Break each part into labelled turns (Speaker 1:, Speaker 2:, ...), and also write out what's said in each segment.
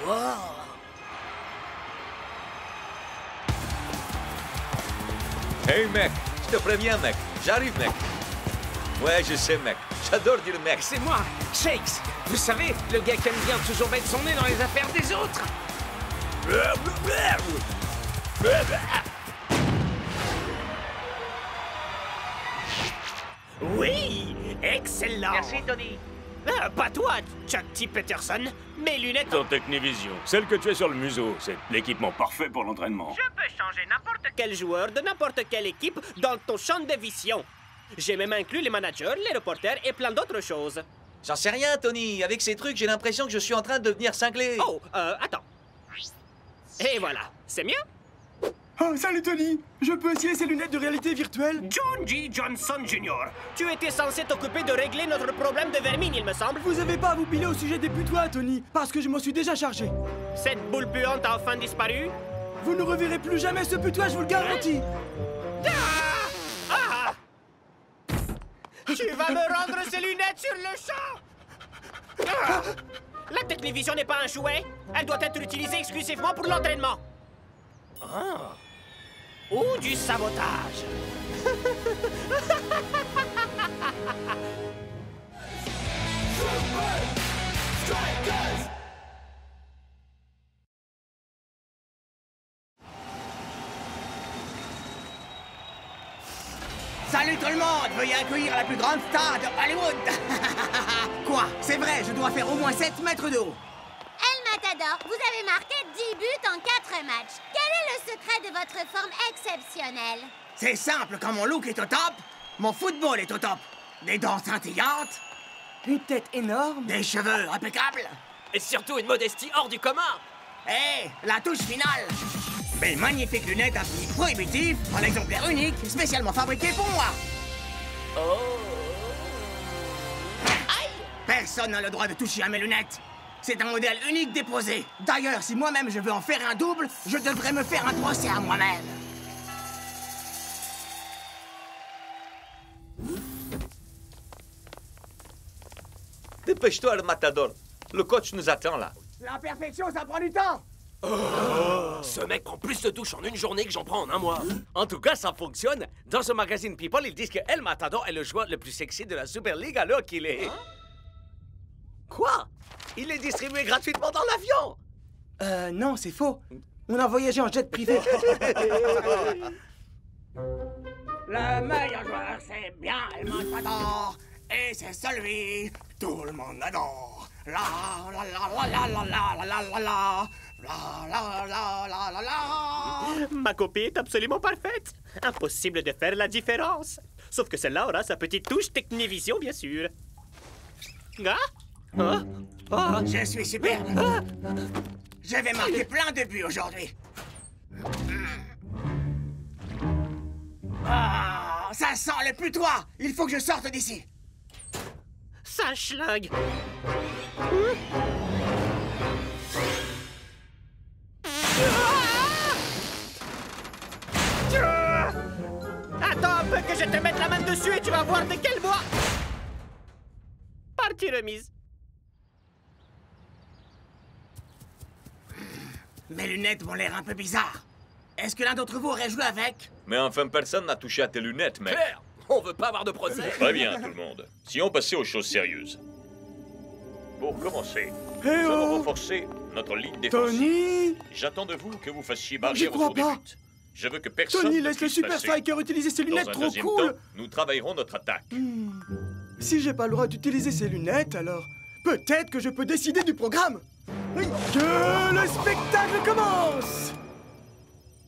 Speaker 1: Wow.
Speaker 2: Hey mec, je te préviens mec, j'arrive mec. Ouais, je sais mec, j'adore dire mec.
Speaker 3: C'est moi, Shakes. Vous savez, le gars qui aime bien toujours mettre son nez dans les affaires des autres.
Speaker 1: Oui, excellent.
Speaker 4: Merci, Tony.
Speaker 1: Pas toi, Chuck T. Peterson. Mes lunettes...
Speaker 5: Ton Technivision, celle que tu as sur le museau, c'est l'équipement parfait pour l'entraînement.
Speaker 4: Je peux changer n'importe
Speaker 1: Quel joueur de n'importe quelle équipe dans ton champ de vision. J'ai même inclus les managers, les reporters et plein d'autres choses.
Speaker 2: J'en sais rien Tony, avec ces trucs j'ai l'impression que je suis en train de devenir cinglé.
Speaker 1: Oh, attends. Et voilà, c'est mieux?
Speaker 6: Oh, salut Tony! Je peux essayer ces lunettes de réalité virtuelle?
Speaker 1: John G. Johnson Jr., tu étais censé t'occuper de régler notre problème de vermine, il me semble.
Speaker 6: Vous avez pas à vous piler au sujet des putois, Tony, parce que je m'en suis déjà chargé.
Speaker 1: Cette boule puante a enfin disparu?
Speaker 6: Vous ne reverrez plus jamais ce putois, je vous le garantis!
Speaker 1: Ah! Tu vas me rendre ces lunettes sur le champ! Ah! La Technivision n'est pas un jouet. Elle doit être utilisée exclusivement pour l'entraînement. Ah. Ou du sabotage.
Speaker 7: Salut tout le monde! Veuillez accueillir la plus grande star de Hollywood! Quoi? C'est vrai, je dois faire au moins 7 mètres de haut.
Speaker 8: El Matador, vous avez marqué 10 buts en 4 matchs. Quel est le secret de votre forme exceptionnelle?
Speaker 7: C'est simple, quand mon look est au top, mon football est au top. Des dents scintillantes,
Speaker 6: Une tête énorme.
Speaker 7: des cheveux impeccables.
Speaker 1: Et surtout une modestie hors du commun.
Speaker 7: Et la touche finale. Mes magnifiques lunettes à prix prohibitif, en exemplaire unique, spécialement fabriqué pour moi. Aïe! Personne n'a le droit de toucher à mes lunettes. C'est un modèle unique déposé. D'ailleurs, si moi-même je veux en faire un double, je devrais me faire un procès à moi-même.
Speaker 2: Dépêche-toi le matador, le coach nous attend là.
Speaker 7: La perfection, ça prend du temps.
Speaker 3: Ce mec prend plus de douches en une journée que j'en prends en un mois. En tout cas, ça fonctionne. Dans ce magazine People, ils disent que El Matador est le joueur le plus sexy de la Super League alors qu'il est... Quoi? Il est distribué gratuitement dans l'avion.
Speaker 6: Non, c'est faux. On a voyagé en jet privé.
Speaker 7: Le meilleur joueur, c'est bien El Matador. Et c'est celui tout le monde adore. La la la la la la la la la la. La la la la la la.
Speaker 1: Ma copie est absolument parfaite. Impossible de faire la différence. Sauf que celle-là aura sa petite touche Technivision, bien sûr. Ah? Ah? Ah?
Speaker 7: Je suis superbe. Je vais marquer plein de buts aujourd'hui. Ah, ça sent le putois. Il faut que je sorte d'ici.
Speaker 1: Ça schlingue. Attends un peu que je te mette la main dessus et tu vas voir de quel bois. Partie remise.
Speaker 7: Mes lunettes m'ont l'air un peu bizarres. Est-ce que l'un d'entre vous aurait joué avec?
Speaker 2: Mais enfin personne n'a touché à tes lunettes mec.
Speaker 3: Claire, on veut pas avoir de procès.
Speaker 5: Très bien tout le monde. Si on passait aux choses sérieuses. Pour commencer,
Speaker 6: Eh
Speaker 5: nous allons
Speaker 6: oh!
Speaker 5: renforcer notre ligne défensive.
Speaker 6: Tony!
Speaker 5: J'attends de vous que vous fassiez
Speaker 6: J'y
Speaker 5: barrière
Speaker 6: crois
Speaker 5: autour des
Speaker 6: pas.
Speaker 5: buts. Je veux que personne
Speaker 6: Tony,
Speaker 5: ne
Speaker 6: laisse le
Speaker 5: puisse
Speaker 6: Super
Speaker 5: passer.
Speaker 6: Striker utiliser ses lunettes
Speaker 5: Dans un
Speaker 6: trop
Speaker 5: deuxième
Speaker 6: cool!
Speaker 5: temps, nous travaillerons notre attaque.
Speaker 6: Si j'ai pas le droit d'utiliser ces lunettes, alors peut-être que je peux décider du programme! Que le spectacle commence!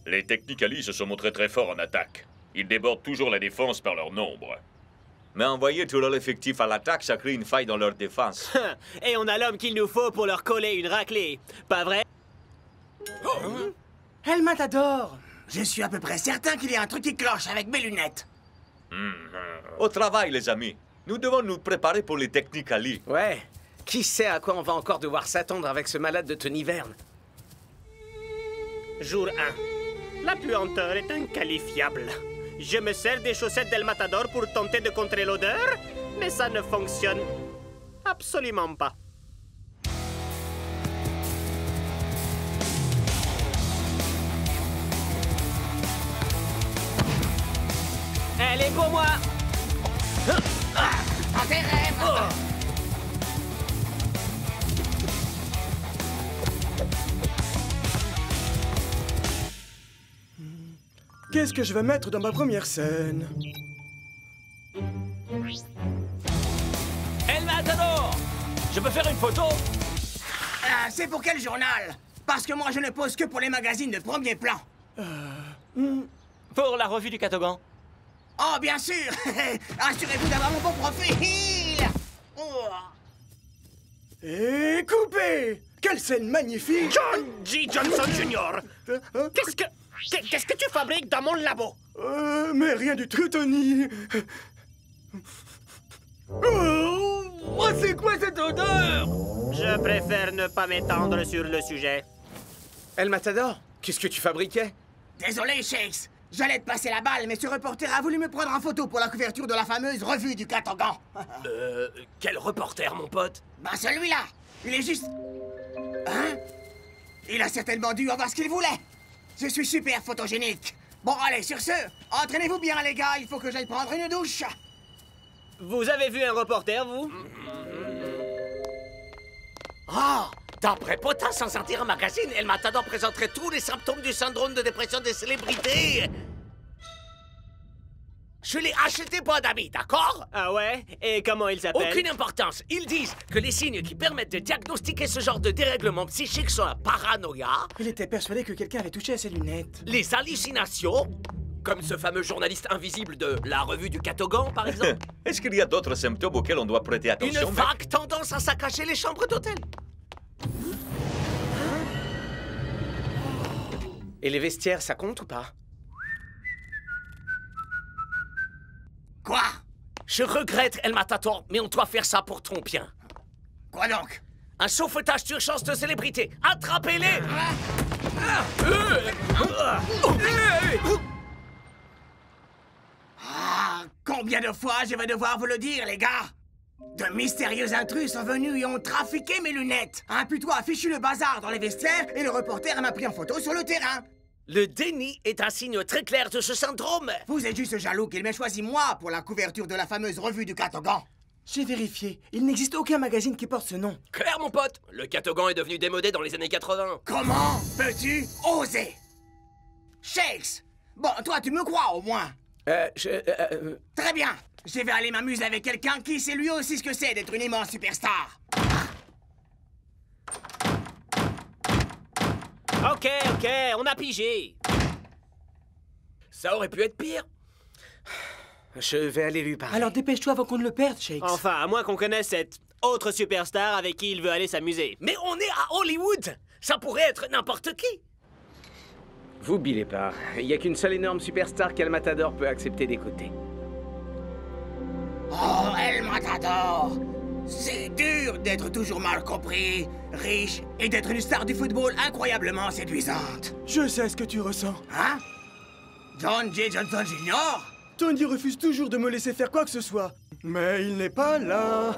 Speaker 5: Les Technicali se sont montrés très forts en attaque. Ils débordent toujours la défense par leur nombre.
Speaker 2: Mais envoyer tout leur effectif à l'attaque, ça crée une faille dans leur défense.
Speaker 1: Et on a l'homme qu'il nous faut pour leur coller une raclée. Pas vrai?
Speaker 6: El Matador!
Speaker 7: Je suis à peu près certain qu'il y a un truc qui cloche avec mes lunettes.
Speaker 2: Au travail les amis, nous devons nous préparer pour les Technicali.
Speaker 3: Ouais. Qui sait à quoi on va encore devoir s'attendre avec ce malade de Tony Verne?
Speaker 1: Jour 1. La puanteur est inqualifiable. Je me sers des chaussettes d'El Matador pour tenter de contrer l'odeur, mais ça ne fonctionne absolument pas. Allez, pour moi!
Speaker 7: Dans tes rêves.
Speaker 6: Qu'est-ce que je vais mettre dans ma première scène?
Speaker 3: El Matador! Je peux faire une photo?
Speaker 7: C'est pour quel journal? Parce que moi, je ne pose que pour les magazines de premier plan.
Speaker 3: Pour la revue du Catogan.
Speaker 7: Oh, bien sûr. Assurez-vous d'avoir mon bon profil. Oh.
Speaker 6: Et coupé! Quelle scène magnifique!
Speaker 1: John G. Johnson Jr. Qu'est-ce que tu fabriques dans mon labo?
Speaker 6: Mais rien du tout, Tony!
Speaker 3: Oh, c'est quoi cette odeur?
Speaker 1: Je préfère ne pas m'étendre sur le sujet.
Speaker 3: El Matador, qu'est-ce que tu fabriquais?
Speaker 7: Désolé, Shakes. J'allais te passer la balle, mais ce reporter a voulu me prendre en photo pour la couverture de la fameuse revue du Catogan.
Speaker 3: Quel reporter, mon pote?
Speaker 7: Ben celui-là, il est juste... Hein? Il a certainement dû avoir ce qu'il voulait. Je suis super photogénique. Bon, allez, sur ce, entraînez-vous bien, les gars, il faut que j'aille prendre une douche.
Speaker 1: Vous avez vu un reporter, vous?
Speaker 3: Oh! D'après Potin, sans sortir un magazine, El Matador présenterait tous les symptômes du syndrome de dépression des célébrités. Je l'ai acheté pour un ami, d'accord?
Speaker 1: Ah ouais? Et comment il s'appelle?
Speaker 3: Aucune importance. Ils disent que les signes qui permettent de diagnostiquer ce genre de dérèglement psychique sont la paranoïa,
Speaker 6: Il était persuadé que quelqu'un avait touché à ses lunettes.
Speaker 3: les hallucinations, comme ce fameux journaliste invisible de la revue du Catogan, par exemple,
Speaker 2: Est-ce qu'il y a d'autres symptômes auxquels on doit prêter
Speaker 3: une
Speaker 2: attention, mec?
Speaker 3: vague tendance à saccager les chambres d'hôtel. Et les vestiaires, ça compte ou pas?
Speaker 7: Quoi?
Speaker 3: Je regrette, El Matador, mais on doit faire ça pour ton bien.
Speaker 7: Quoi donc?
Speaker 3: Un sauvetage d'urgence de célébrité. Attrapez-les!
Speaker 7: Ah, combien de fois je vais devoir vous le dire, les gars? De mystérieux intrus sont venus et ont trafiqué mes lunettes. Un putois a fichu le bazar dans les vestiaires et le reporter m'a pris en photo sur le terrain.
Speaker 3: Le déni est un signe très clair de ce syndrome.
Speaker 7: Vous êtes juste jaloux qu'il m'ait choisi moi pour la couverture de la fameuse revue du Catogan.
Speaker 6: J'ai vérifié. Il n'existe aucun magazine qui porte ce nom.
Speaker 3: Claire, mon pote, le Catogan est devenu démodé dans les années 80.
Speaker 7: Comment peux-tu oser? Shakes! Bon, toi, tu me crois au moins. Très bien. Je vais aller m'amuser avec quelqu'un qui sait lui aussi ce que c'est d'être une immense superstar.
Speaker 1: OK, on a pigé.
Speaker 3: Ça aurait pu être pire. Je vais aller lui parler.
Speaker 6: Alors dépêche-toi avant qu'on ne le perde, Shakes.
Speaker 1: Enfin, à moins qu'on connaisse cette autre superstar avec qui il veut aller s'amuser.
Speaker 3: Mais on est à Hollywood. Ça pourrait être n'importe qui.
Speaker 4: Vous bilez pas. Il n'y a qu'une seule énorme superstar qu'El Matador peut accepter d'écouter.
Speaker 7: Oh, El Matador! C'est dur d'être toujours mal compris, riche et d'être une star du football incroyablement séduisante.
Speaker 6: Je sais ce que tu ressens.
Speaker 7: Hein? John J. Johnson Jr.?
Speaker 6: Tony refuse toujours de me laisser faire quoi que ce soit. Mais il n'est pas là.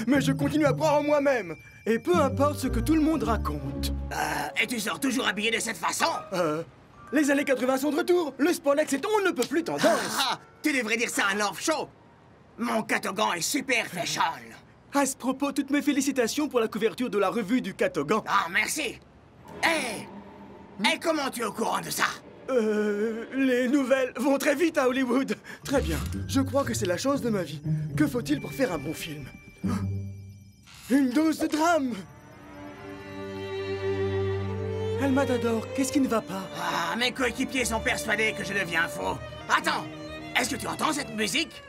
Speaker 6: Mais je continue à croire en moi-même. Et peu importe ce que tout le monde raconte.
Speaker 7: Et tu sors toujours habillé de cette façon?
Speaker 6: Les années 80 sont de retour. Le spandex est on ne peut plus tendance.
Speaker 7: Ah, tu devrais dire ça à North Show. Mon Catogan est super fashion.
Speaker 6: À ce propos, toutes mes félicitations pour la couverture de la revue du Catogan.
Speaker 7: Ah, merci. Et comment tu es au courant de ça?
Speaker 6: Les nouvelles vont très vite à Hollywood. Très bien. Je crois que c'est la chance de ma vie. Que faut-il pour faire un bon film? Une dose de drame. El Matador, qu'est-ce qui ne va pas?
Speaker 7: Ah, mes coéquipiers sont persuadés que je deviens faux. Attends, est-ce que tu entends cette musique?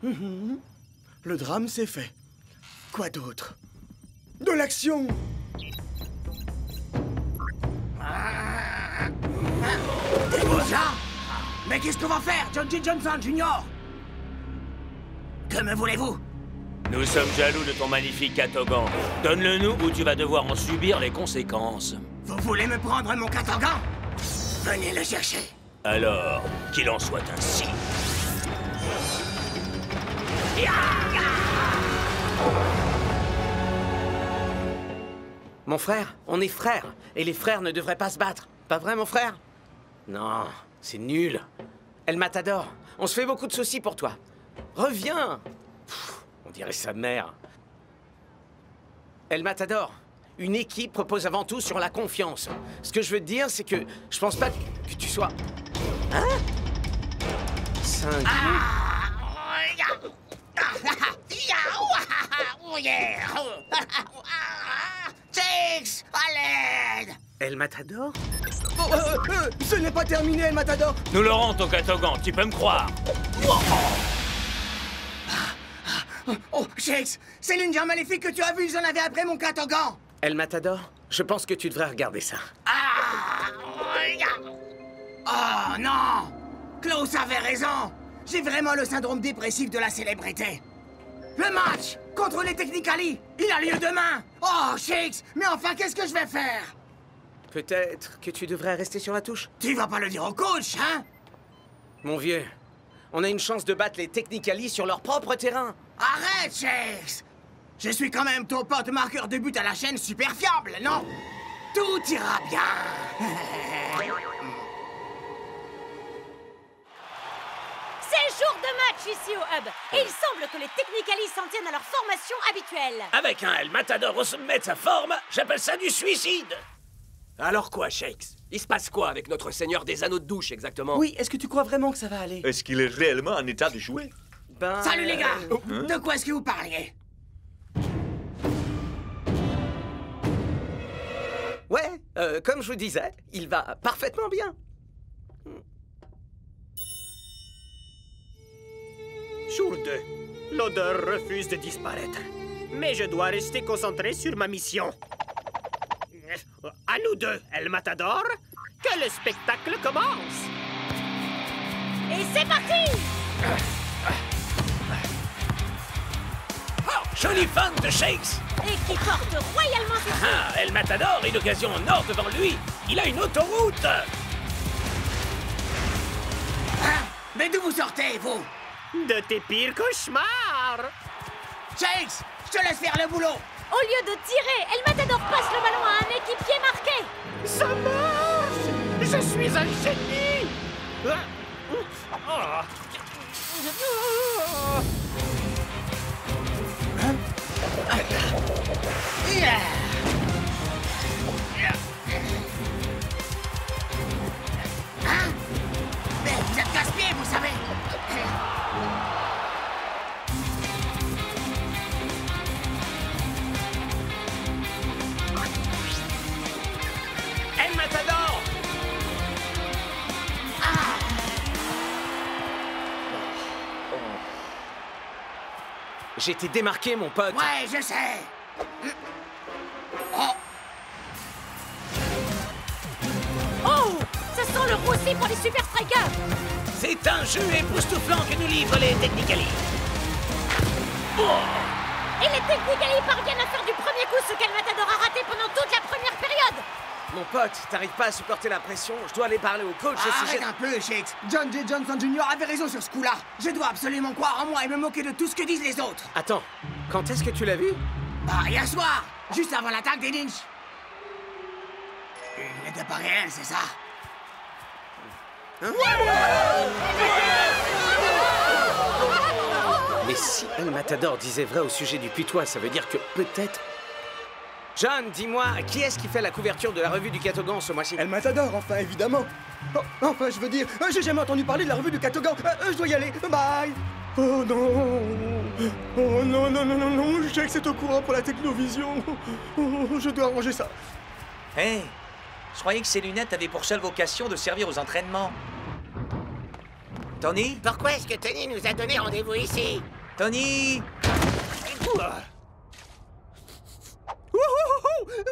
Speaker 6: Le drame, c'est fait. Quoi d'autre? De l'action!
Speaker 7: Déjà? Mais qu'est-ce qu'on va faire, John J. Johnson Jr.? Que me voulez-vous?
Speaker 9: Nous sommes jaloux de ton magnifique Catogan. Donne-le-nous ou tu vas devoir en subir les conséquences.
Speaker 7: Vous voulez me prendre mon Catogan? Venez le chercher.
Speaker 9: Alors, qu'il en soit ainsi.
Speaker 3: Mon frère, on est frères. Et les frères ne devraient pas se battre. Pas vrai, mon frère? Non, c'est nul.
Speaker 4: El Matador, on se fait beaucoup de soucis pour toi. Reviens. On dirait sa mère. El Matador, une équipe repose avant tout sur la confiance. Ce que je veux te dire, c'est que je pense pas que tu sois... Hein? Cinq...
Speaker 7: Six, à l'aide!
Speaker 4: El Matador?
Speaker 6: Ce n'est pas terminé, El Matador.
Speaker 9: Nous l'aurons, ton Catogan, tu peux me croire.
Speaker 7: Oh, Shakes, c'est l'une des maléfiques que tu as vu, ils en avaient après mon Catogan.
Speaker 4: El Matador, je pense que tu devrais regarder ça.
Speaker 7: Oh non! Klaus avait raison! J'ai vraiment le syndrome dépressif de la célébrité. Le match contre les Technicali, il a lieu demain! Oh, Shakes, mais enfin, qu'est-ce que je vais faire?
Speaker 4: Peut-être que tu devrais rester sur la touche.
Speaker 7: Tu vas pas le dire au coach, hein?
Speaker 4: Mon vieux, on a une chance de battre les Technicali sur leur propre terrain.
Speaker 7: Arrête, Shakes! Je suis quand même ton pote marqueur de but à la chaîne super fiable, non? Tout ira bien!
Speaker 10: C'est jour de match ici au Hub, et il semble que les Technicali s'en tiennent à leur formation habituelle.
Speaker 3: Avec un El Matador au sommet de sa forme, j'appelle ça du suicide.
Speaker 11: Alors quoi, Shakes? Il se passe quoi avec notre seigneur des anneaux de douche, exactement?
Speaker 6: Oui, est-ce que tu crois vraiment que ça va aller?
Speaker 2: Est-ce qu'il est réellement en état de jouer?
Speaker 4: Ben...
Speaker 7: Salut les gars! De quoi est-ce que vous parliez?
Speaker 4: Ouais, comme je vous disais, il va parfaitement bien.
Speaker 1: Jour 2. L'odeur refuse de disparaître. Mais je dois rester concentré sur ma mission. À nous deux, El Matador, que le spectacle commence.
Speaker 10: Et c'est parti!
Speaker 3: Oh, joli fan de Shakes!
Speaker 10: Et qui porte royalement ses fruits.
Speaker 3: Ah, El Matador, une occasion en or devant lui. Il a une autoroute.
Speaker 7: Hein? Mais d'où vous sortez, vous?
Speaker 1: De tes pires cauchemars.
Speaker 7: Shakes, je te laisse faire le boulot.
Speaker 10: Au lieu de tirer, El Matador passe le ballon à un équipier marqué.
Speaker 1: Ça marche! Je suis un génie!
Speaker 7: Hein? Mais vous êtes casse-pied, vous savez.
Speaker 3: El Matador!
Speaker 4: J'ai été démarqué, mon pote.
Speaker 7: Ouais, je sais. Oh!
Speaker 10: Oh! Ça sent le roussi pour les Super Strikers.
Speaker 3: C'est un jeu époustouflant que nous livrent les Technicali.
Speaker 10: Et les Technicali parviennent à faire du premier coup ce qu'El Matador a raté pendant toute la première période.
Speaker 4: Mon pote, t'arrives pas à supporter la pression. Je dois aller parler au coach.
Speaker 7: Arrête un peu, Shakes. John J. Johnson Jr. avait raison sur ce coup-là. Je dois absolument croire en moi et me moquer de tout ce que disent les autres.
Speaker 4: Attends, quand est-ce que tu l'as vu?
Speaker 7: Bah, hier soir, juste avant l'attaque des Lynch. Il n'était pas réel, c'est ça?
Speaker 4: Mais si El Matador disait vrai au sujet du putois, ça veut dire que peut-être... John, dis-moi, qui est-ce qui fait la couverture de la revue du Catogan ce mois-ci?
Speaker 6: El Matador, enfin, évidemment. Oh, enfin, je veux dire, j'ai jamais entendu parler de la revue du Catogan. Je dois y aller. Bye. Oh non. Oh non, non, non, non, non. Je sais que c'est au courant pour la technovision. Oh, je dois arranger ça.
Speaker 2: Hey, je croyais que ces lunettes avaient pour seule vocation de servir aux entraînements. Tony?
Speaker 7: Pourquoi est-ce que Tony nous a donné rendez-vous ici?
Speaker 2: Tony!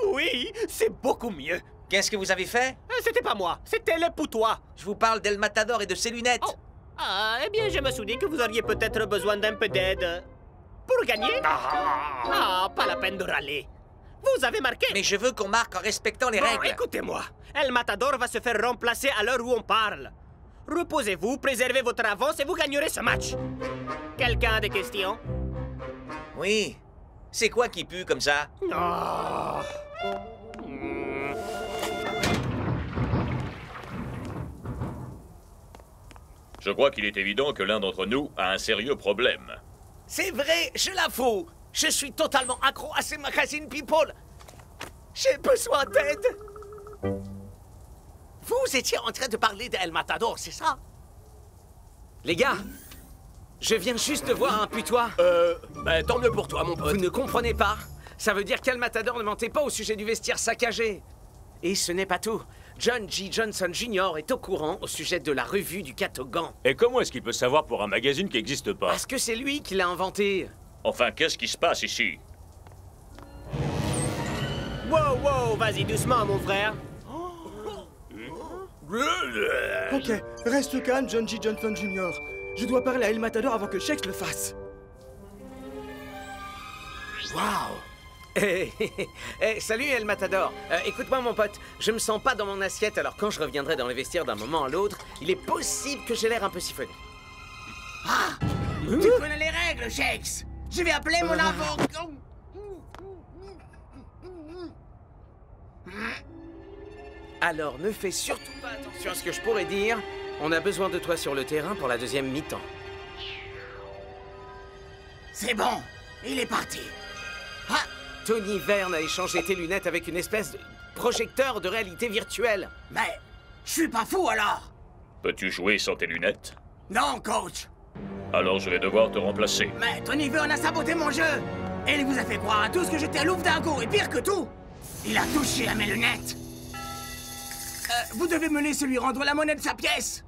Speaker 1: Oui, c'est beaucoup mieux.
Speaker 2: Qu'est-ce que vous avez fait?
Speaker 1: C'était pas moi, c'était le poutois.
Speaker 2: Je vous parle d'El Matador et de ses lunettes.
Speaker 1: Oh. Ah, eh bien, je me suis dit que vous auriez peut-être besoin d'un peu d'aide. Pour gagner? Ah, pas la peine de râler. Vous avez marqué.
Speaker 2: Mais je veux qu'on marque en respectant les
Speaker 1: Bon,
Speaker 2: règles.
Speaker 1: écoutez-moi. El Matador va se faire remplacer à l'heure où on parle. Reposez-vous, préservez votre avance et vous gagnerez ce match. Quelqu'un a des questions?
Speaker 2: Oui. C'est quoi qui pue comme ça?
Speaker 1: Oh.
Speaker 5: Je crois qu'il est évident que l'un d'entre nous a un sérieux problème.
Speaker 4: C'est vrai, je l'avoue. Je suis totalement accro à ces magazines People. J'ai besoin d'aide. Vous étiez en train de parler d'El Matador, c'est ça? Les gars, je viens juste de voir un putois.
Speaker 11: Tant mieux pour toi, mon pote.
Speaker 4: Vous ne comprenez pas? Ça veut dire qu'El Matador ne mentait pas au sujet du vestiaire saccagé. Et ce n'est pas tout. John G. Johnson Jr. est au courant au sujet de la revue du Catogan.
Speaker 9: Et comment est-ce qu'il peut savoir pour un magazine qui n'existe pas?
Speaker 4: Parce que c'est lui qui l'a inventé.
Speaker 5: Enfin, qu'est-ce qui se passe ici?
Speaker 1: Wow, wow, vas-y doucement, mon frère.
Speaker 6: Ok, reste calme, John G. Johnson Jr. Je dois parler à El Matador avant que Shakes le fasse.
Speaker 4: Waouh! Salut El Matador. Écoute-moi mon pote, je me sens pas dans mon assiette, alors quand je reviendrai dans les vestiaires d'un moment à l'autre, il est possible que j'ai l'air un peu siphonné.
Speaker 7: Tu connais les règles, Shakes. Je vais appeler mon avocat.
Speaker 4: Alors ne fais surtout pas attention à ce que je pourrais dire. On a besoin de toi sur le terrain pour la deuxième mi-temps.
Speaker 7: C'est bon, il est parti.
Speaker 4: Tony Verne a échangé tes lunettes avec une espèce de projecteur de réalité virtuelle.
Speaker 7: Mais je suis pas fou alors.
Speaker 5: Peux-tu jouer sans tes lunettes?
Speaker 7: Non, coach.
Speaker 5: Alors je vais devoir te remplacer.
Speaker 7: Mais Tony Verne a saboté mon jeu. Et il vous a fait croire à tous que j'étais à Louvre-d'Argo. Et pire que tout, il a touché à mes lunettes. Vous devez me laisser lui rendre la monnaie de sa pièce.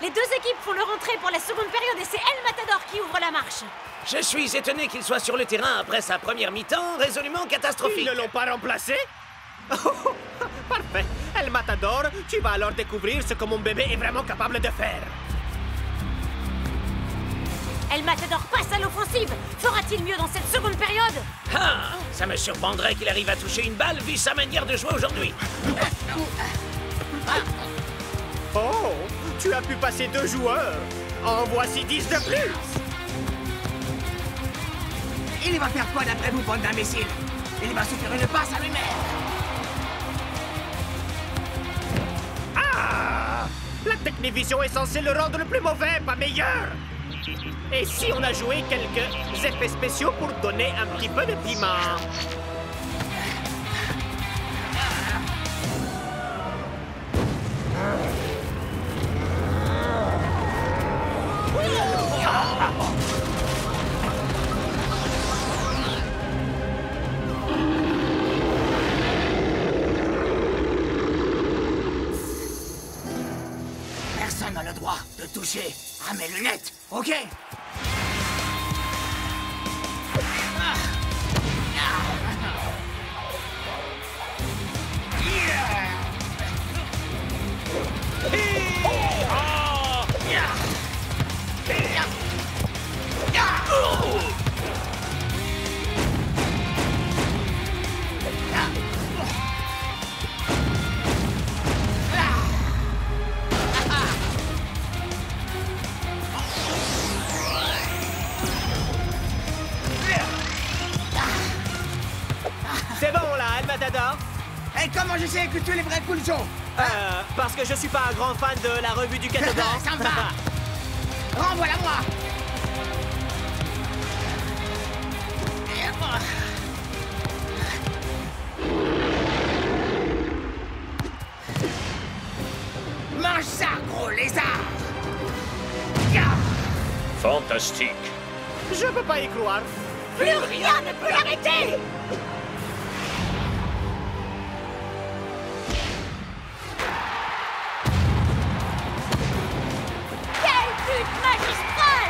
Speaker 10: Les deux équipes font leur entrée pour la seconde période et c'est El Matador qui ouvre la marche.
Speaker 4: Je suis étonné qu'il soit sur le terrain après sa première mi-temps résolument catastrophique.
Speaker 1: Ils ne l'ont pas remplacé? Parfait. El Matador, tu vas alors découvrir ce que mon bébé est vraiment capable de faire.
Speaker 10: El Matador passe à l'offensive. Fera-t-il mieux dans cette seconde période?
Speaker 4: Ça me surprendrait qu'il arrive à toucher une balle vu sa manière de jouer aujourd'hui.
Speaker 1: Oh, tu as pu passer 2 joueurs. En voici 10 de plus.
Speaker 7: Il va faire quoi d'après vous, bande d'imbéciles? Il va se faire une passe à lui-même.
Speaker 1: La Technivision est censée le rendre le plus mauvais, pas meilleur. Et si on a joué quelques effets spéciaux pour donner un petit peu de piment?
Speaker 7: Personne n'a le droit de toucher à mes lunettes, ok?
Speaker 1: C'est bon là, El Matador?
Speaker 7: Et comment je sais que tu es les vrais cool Joe?
Speaker 1: Parce que je suis pas un grand fan de la revue du Catogan.
Speaker 7: Ça me va. Renvoie-la moi. Mange ça, gros lézard.
Speaker 5: Fantastique.
Speaker 1: Je peux pas y croire.
Speaker 10: Plus rien ne peut l'arrêter.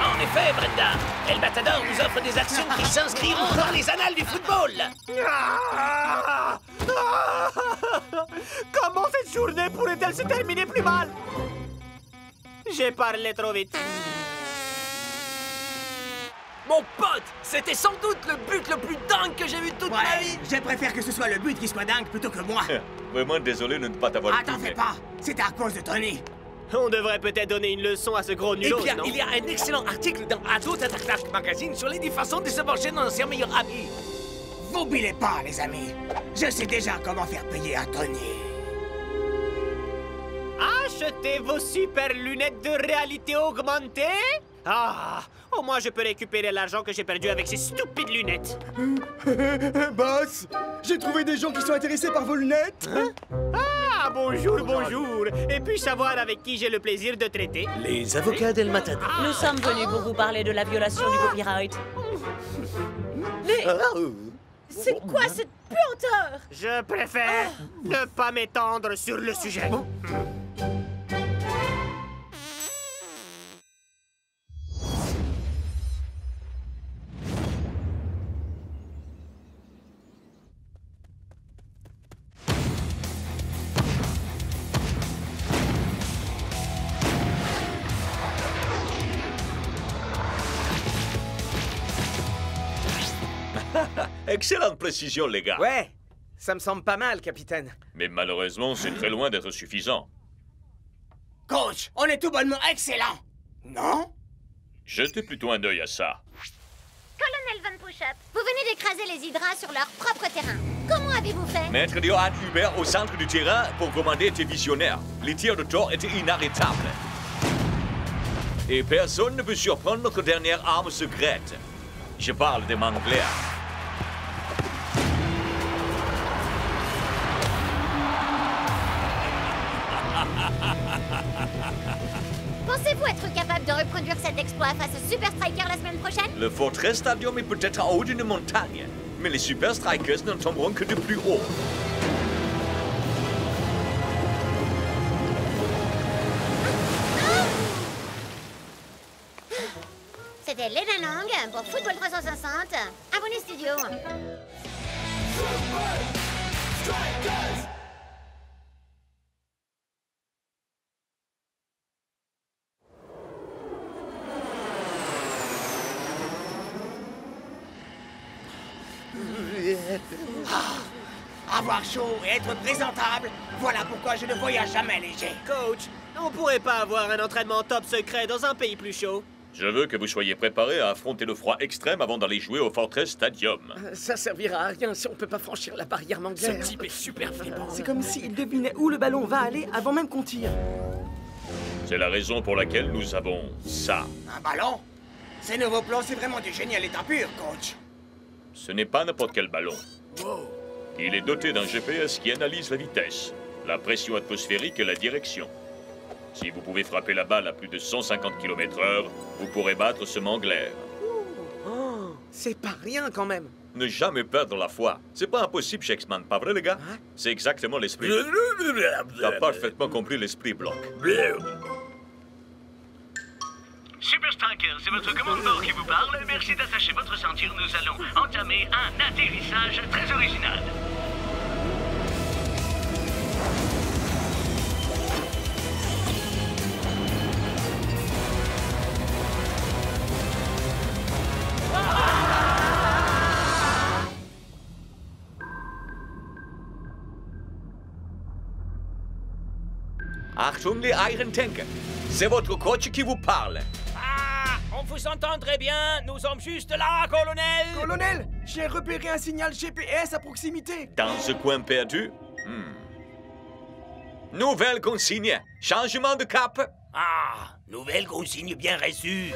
Speaker 4: En effet, Brenda, El Matador nous offre des actions qui s'inscriront dans les annales du football.
Speaker 1: Comment cette journée pourrait-elle se terminer plus mal? J'ai parlé trop vite.
Speaker 11: Mon pote, c'était sans doute le but le plus dingue que j'ai vu de toute ma vie.
Speaker 7: Je préfère que ce soit le but qui soit dingue plutôt que moi.
Speaker 5: Vraiment désolé de ne pas t'avoir
Speaker 7: T'en fais pas, c'est à cause de Tony.
Speaker 1: On devrait peut-être donner une leçon à ce gros nulot,
Speaker 4: Eh bien,
Speaker 1: non?
Speaker 4: il y a un excellent article dans Adult Attack Magazine sur les 10 façons de se venger d'un ancien meilleur ami.
Speaker 7: Vous bilez pas, les amis. Je sais déjà comment faire payer à Tony.
Speaker 1: acheté vos super lunettes de réalité augmentée? Ah, au moins je peux récupérer l'argent que j'ai perdu avec ces stupides lunettes.
Speaker 6: Boss, j'ai trouvé des gens qui sont intéressés par vos lunettes.
Speaker 1: Ah, bonjour, bonjour. Et puis-je savoir avec qui j'ai le plaisir de traiter?
Speaker 3: Les avocats d'El Matador.
Speaker 10: Nous sommes venus pour vous parler de la violation du copyright. Mais c'est quoi cette puanteur?
Speaker 1: Je préfère ne pas m'étendre sur le sujet.
Speaker 2: Excellente précision, les gars.
Speaker 4: Ouais, ça me semble pas mal, capitaine.
Speaker 5: Mais malheureusement, c'est très loin d'être suffisant.
Speaker 7: Coach, on est tout bonnement excellent. Non?
Speaker 5: Jetez plutôt un œil à ça.
Speaker 8: Colonel Von Pushup, vous venez d'écraser les hydras sur leur propre terrain. Comment avez-vous fait?
Speaker 2: Mettre Johan Hubert au centre du terrain pour commander était visionnaire. Les tirs de Thor étaient inarrêtables. Et personne ne peut surprendre notre dernière arme secrète. Je parle des Mangler.
Speaker 8: Pensez-vous être capable de reproduire cet exploit face aux Super Strikers la semaine prochaine?
Speaker 2: Le Fortress Stadium est peut-être en haut d'une montagne, mais les Super Strikers ne tomberont que de plus haut.
Speaker 8: C'était Lena Lang pour Football 360. Abonnez studio.
Speaker 7: Avoir chaud et être présentable, voilà pourquoi je ne voyage jamais léger.
Speaker 1: Coach, on pourrait pas avoir un entraînement top secret dans un pays plus chaud?
Speaker 5: Je veux que vous soyez préparés à affronter le froid extrême avant d'aller jouer au Fortress Stadium.
Speaker 4: Ça servira à rien si on peut pas franchir la barrière Mangler.
Speaker 3: Ce type est super flippant.
Speaker 6: C'est comme s'il devinait où le ballon va aller avant même qu'on tire.
Speaker 5: C'est la raison pour laquelle nous avons ça.
Speaker 7: Un ballon? Ces nouveaux plans, c'est vraiment du génie à l'état pur, coach.
Speaker 5: Ce n'est pas n'importe quel ballon. Il est doté d'un GPS qui analyse la vitesse, la pression atmosphérique et la direction. Si vous pouvez frapper la balle à plus de 150 km/h, vous pourrez battre ce Mangler.
Speaker 4: Oh, c'est pas rien quand même.
Speaker 2: Ne jamais perdre la foi. C'est pas impossible, Shakesman, pas vrai, les gars? C'est exactement l'esprit. T'as parfaitement compris l'esprit, Block.
Speaker 12: Super Striker, c'est votre commandant qui vous parle. Merci d'attacher votre ceinture. Nous allons entamer un atterrissage très original.
Speaker 2: Achtung, les Iron Tanker. C'est votre coach qui vous parle.
Speaker 3: Ah, on vous entend très bien. Nous sommes juste là, colonel.
Speaker 6: Colonel, j'ai repéré un signal GPS à proximité.
Speaker 2: Dans ce coin perdu? Nouvelle consigne. Changement de cap.
Speaker 9: Ah, nouvelle consigne bien reçue.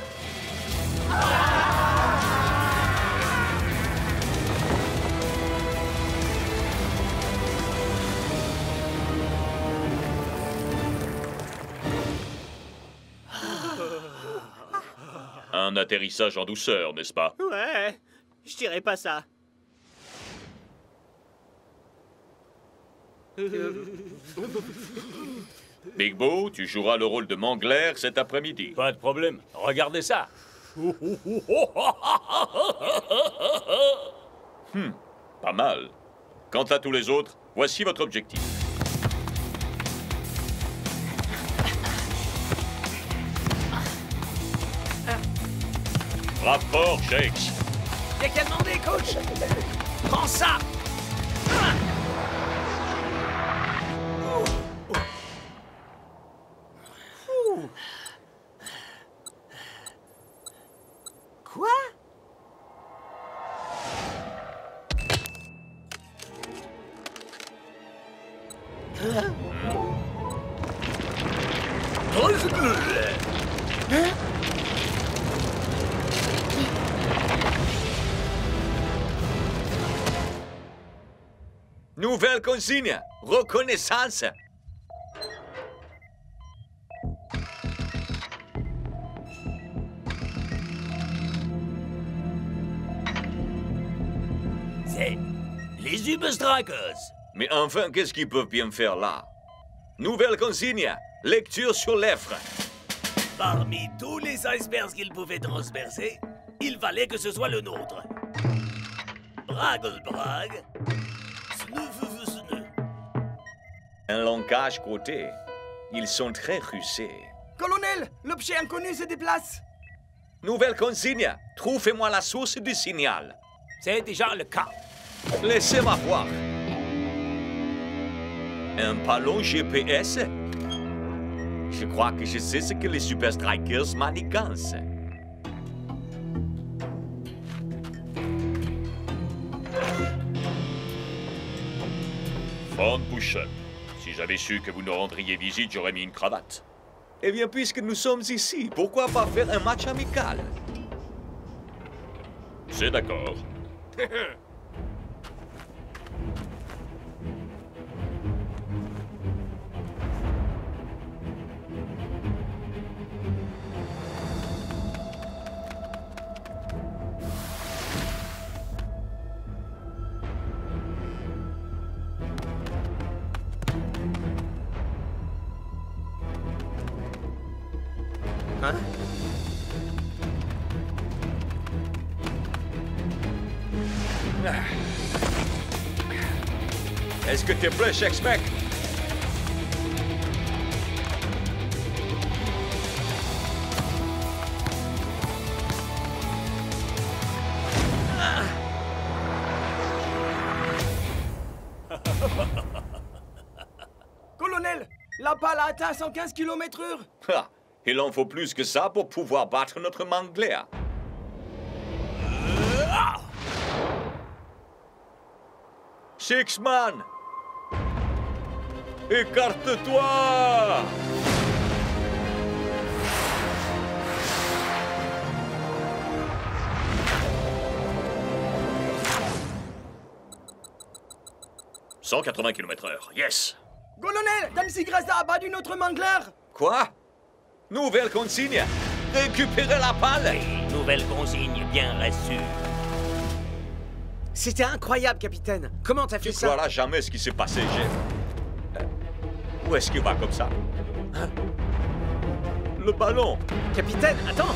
Speaker 5: Un atterrissage en douceur, n'est-ce pas?
Speaker 1: Ouais, je dirais pas ça.
Speaker 5: Big Bo, tu joueras le rôle de Mangler cet après-midi.
Speaker 9: Pas de problème. Regardez ça.
Speaker 5: Pas mal. Quant à tous les autres, voici votre objectif. Frappe fort, Shakes.
Speaker 3: Y'a qu'à demander, coach. Prends ça.
Speaker 6: Quoi?
Speaker 2: Nouvelle consigne. Reconnaissance.
Speaker 9: C'est les Super Strikers.
Speaker 2: Mais enfin, qu'est-ce qu'ils peuvent bien faire là? Nouvelle consigne. Lecture sur l'effre.
Speaker 9: Parmi tous les icebergs qu'ils pouvaient transpercer, il fallait que ce soit le nôtre. Braggle-brag. Sneu.
Speaker 2: Un langage côté. Ils sont très rusés.
Speaker 6: Colonel, l'objet inconnu se déplace.
Speaker 2: Nouvelle consigne. Trouvez-moi la source du signal.
Speaker 9: C'est déjà le cas.
Speaker 2: Laissez-moi voir. Un ballon GPS? Je crois que je sais ce que les Super Strikers manigancent.
Speaker 5: Von Buschen, si j'avais su que vous nous rendriez visite, j'aurais mis une cravate.
Speaker 2: Eh bien, puisque nous sommes ici, pourquoi pas faire un match amical?
Speaker 5: C'est d'accord.
Speaker 4: Hein?
Speaker 2: Est-ce que t'es prêt, Shakespeare?
Speaker 6: Colonel, la balle a atteint 115 km/h.
Speaker 2: Ah, il en faut plus que ça pour pouvoir battre notre Mangler. Sixman! Écarte-toi!
Speaker 5: « 180 km/h, yes!
Speaker 6: Colonel, Danzigraza a battu notre Mangler.
Speaker 2: Quoi? Nouvelle consigne! Récupérer la balle!
Speaker 9: Nouvelle consigne bien reçue.
Speaker 4: C'était incroyable, capitaine. Comment t'as fait
Speaker 2: Tu
Speaker 4: ça?
Speaker 2: croiras jamais ce qui s'est passé, Jeff. Où est-ce qu'il va comme ça?
Speaker 4: Hein?
Speaker 2: Le ballon!
Speaker 4: Capitaine, attends!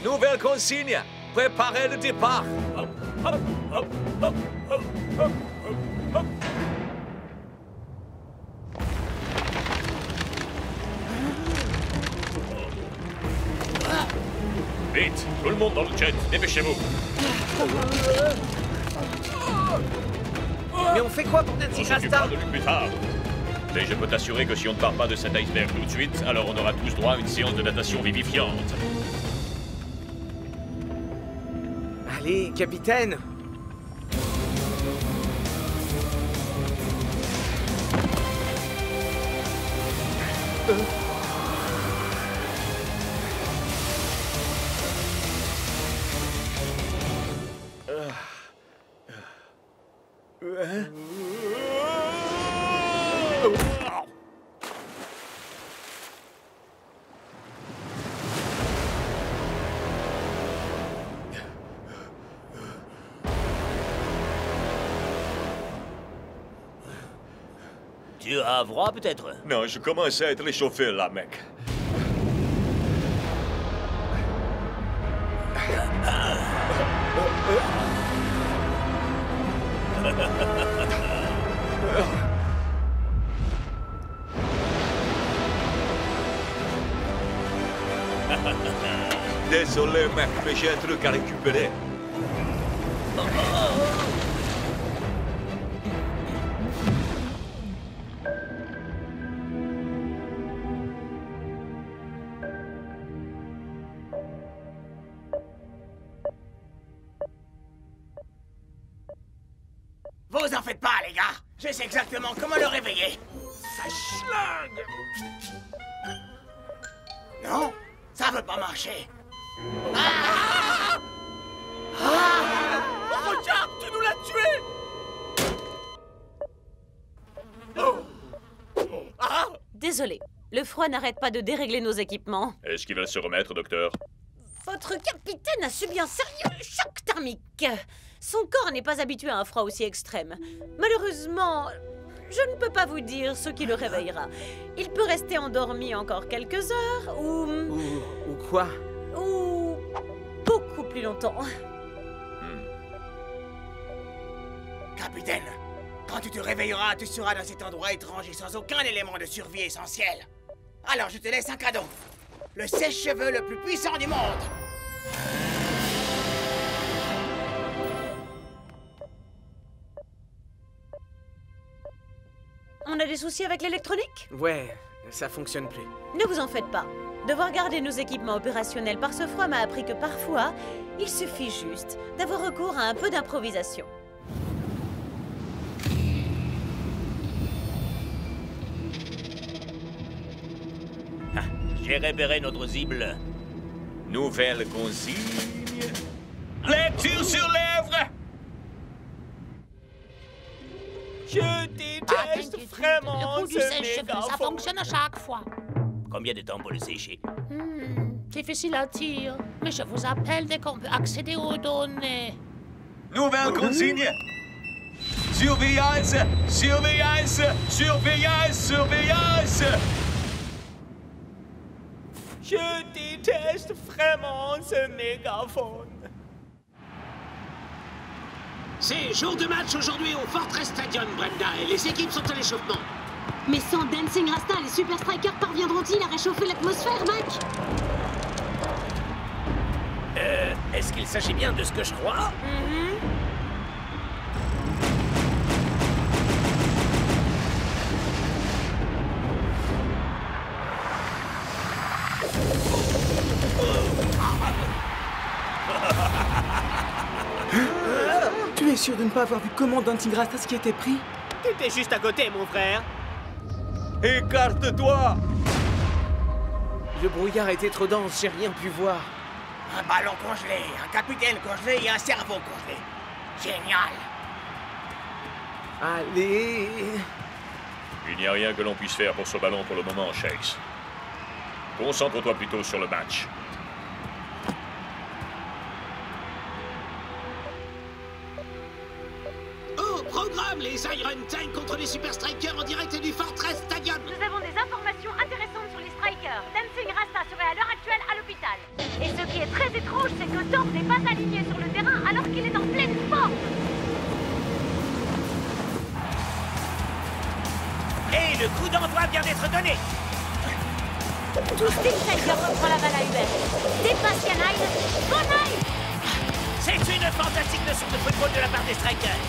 Speaker 2: Nouvelle consigne! Préparez le départ!
Speaker 5: Vite, tout le monde dans le jet, dépêchez-vous!
Speaker 4: Mais on fait quoi pour
Speaker 5: On
Speaker 4: Danzigraza?
Speaker 5: s'occupera de lui plus tard. Mais je peux t'assurer que si on ne part pas de cet iceberg tout de suite, alors on aura tous droit à une séance de natation vivifiante.
Speaker 4: Allez, capitaine!
Speaker 9: Tu as froid peut-être?
Speaker 2: Non, je commence à être réchauffé là, mec. Désolé, mec, mais j'ai un truc à récupérer.
Speaker 7: Vous en faites pas, les gars. Je sais exactement comment le réveiller.
Speaker 3: Ça schlingue!
Speaker 7: Non, ça veut pas marcher.
Speaker 3: Regarde, tu nous l'as tué!
Speaker 10: Désolé, le froid n'arrête pas de dérégler nos équipements.
Speaker 5: Est-ce qu'il va se remettre, docteur?
Speaker 10: Votre capitaine a subi un sérieux choc thermique. Son corps n'est pas habitué à un froid aussi extrême. Malheureusement, je ne peux pas vous dire ce qui le réveillera. Il peut rester endormi encore quelques heures ou
Speaker 4: quoi?
Speaker 10: Ou beaucoup plus longtemps.
Speaker 7: Capitaine, quand tu te réveilleras, tu seras dans cet endroit étrange et sans aucun élément de survie essentiel. Alors je te laisse un cadeau. Le sèche-cheveux le plus puissant du monde.
Speaker 10: On a des soucis avec l'électronique?
Speaker 4: Ouais, ça fonctionne plus.
Speaker 10: Ne vous en faites pas. Devoir garder nos équipements opérationnels par ce froid m'a appris que parfois, il suffit juste d'avoir recours à un peu d'improvisation.
Speaker 9: J'ai repéré notre cible.
Speaker 2: Nouvelle consigne. Lecture sur lèvres.
Speaker 1: Je déteste vraiment
Speaker 13: Le coup du
Speaker 1: ce
Speaker 13: sèche-cheveux, ça
Speaker 1: mégaphone.
Speaker 13: fonctionne à chaque fois.
Speaker 9: Combien de temps pour le sécher?
Speaker 13: Difficile à dire, mais je vous appelle dès qu'on peut accéder aux données.
Speaker 2: Nouvelle consigne. Surveillance, surveillance, surveillance, surveillance.
Speaker 1: Je déteste vraiment ce mégaphone.
Speaker 14: C'est jour de match aujourd'hui au Fortress Stadium, Brenda, et les équipes sont à l'échauffement.
Speaker 15: Mais sans Dancing Rasta, les Super Strikers parviendront-ils à réchauffer l'atmosphère, Mac?
Speaker 3: Est-ce qu'il s'agit bien de ce que je crois?
Speaker 6: Tu es sûr de ne pas avoir vu comment Dancing Rasta qui était pris?
Speaker 1: T'étais juste à côté, mon frère.
Speaker 2: Écarte-toi.
Speaker 4: Le brouillard était trop dense, j'ai rien pu voir.
Speaker 7: Un ballon congelé, un capitaine congelé et un cerveau congelé. Génial.
Speaker 4: Allez.
Speaker 5: Il n'y a rien que l'on puisse faire pour ce ballon pour le moment, Shakes. Concentre-toi plutôt sur le match.
Speaker 14: Au programme, les Iron Tank contre les Super Strikers en direct du Fortress Stadium.
Speaker 15: Nous avons des informations intéressantes sur les Strikers. Dancing Rasta serait à l'heure actuelle à l'hôpital. Et ce qui est très étrange, c'est que Thor n'est pas aligné sur le terrain alors qu'il est en pleine forme.
Speaker 3: Et le coup d'envoi vient d'être donné.
Speaker 10: Tout Steel Tiger reprend la balle à Hubert. Dépasse Yanine. Bonheim.
Speaker 3: C'est une fantastique leçon de football de la part des Strikers.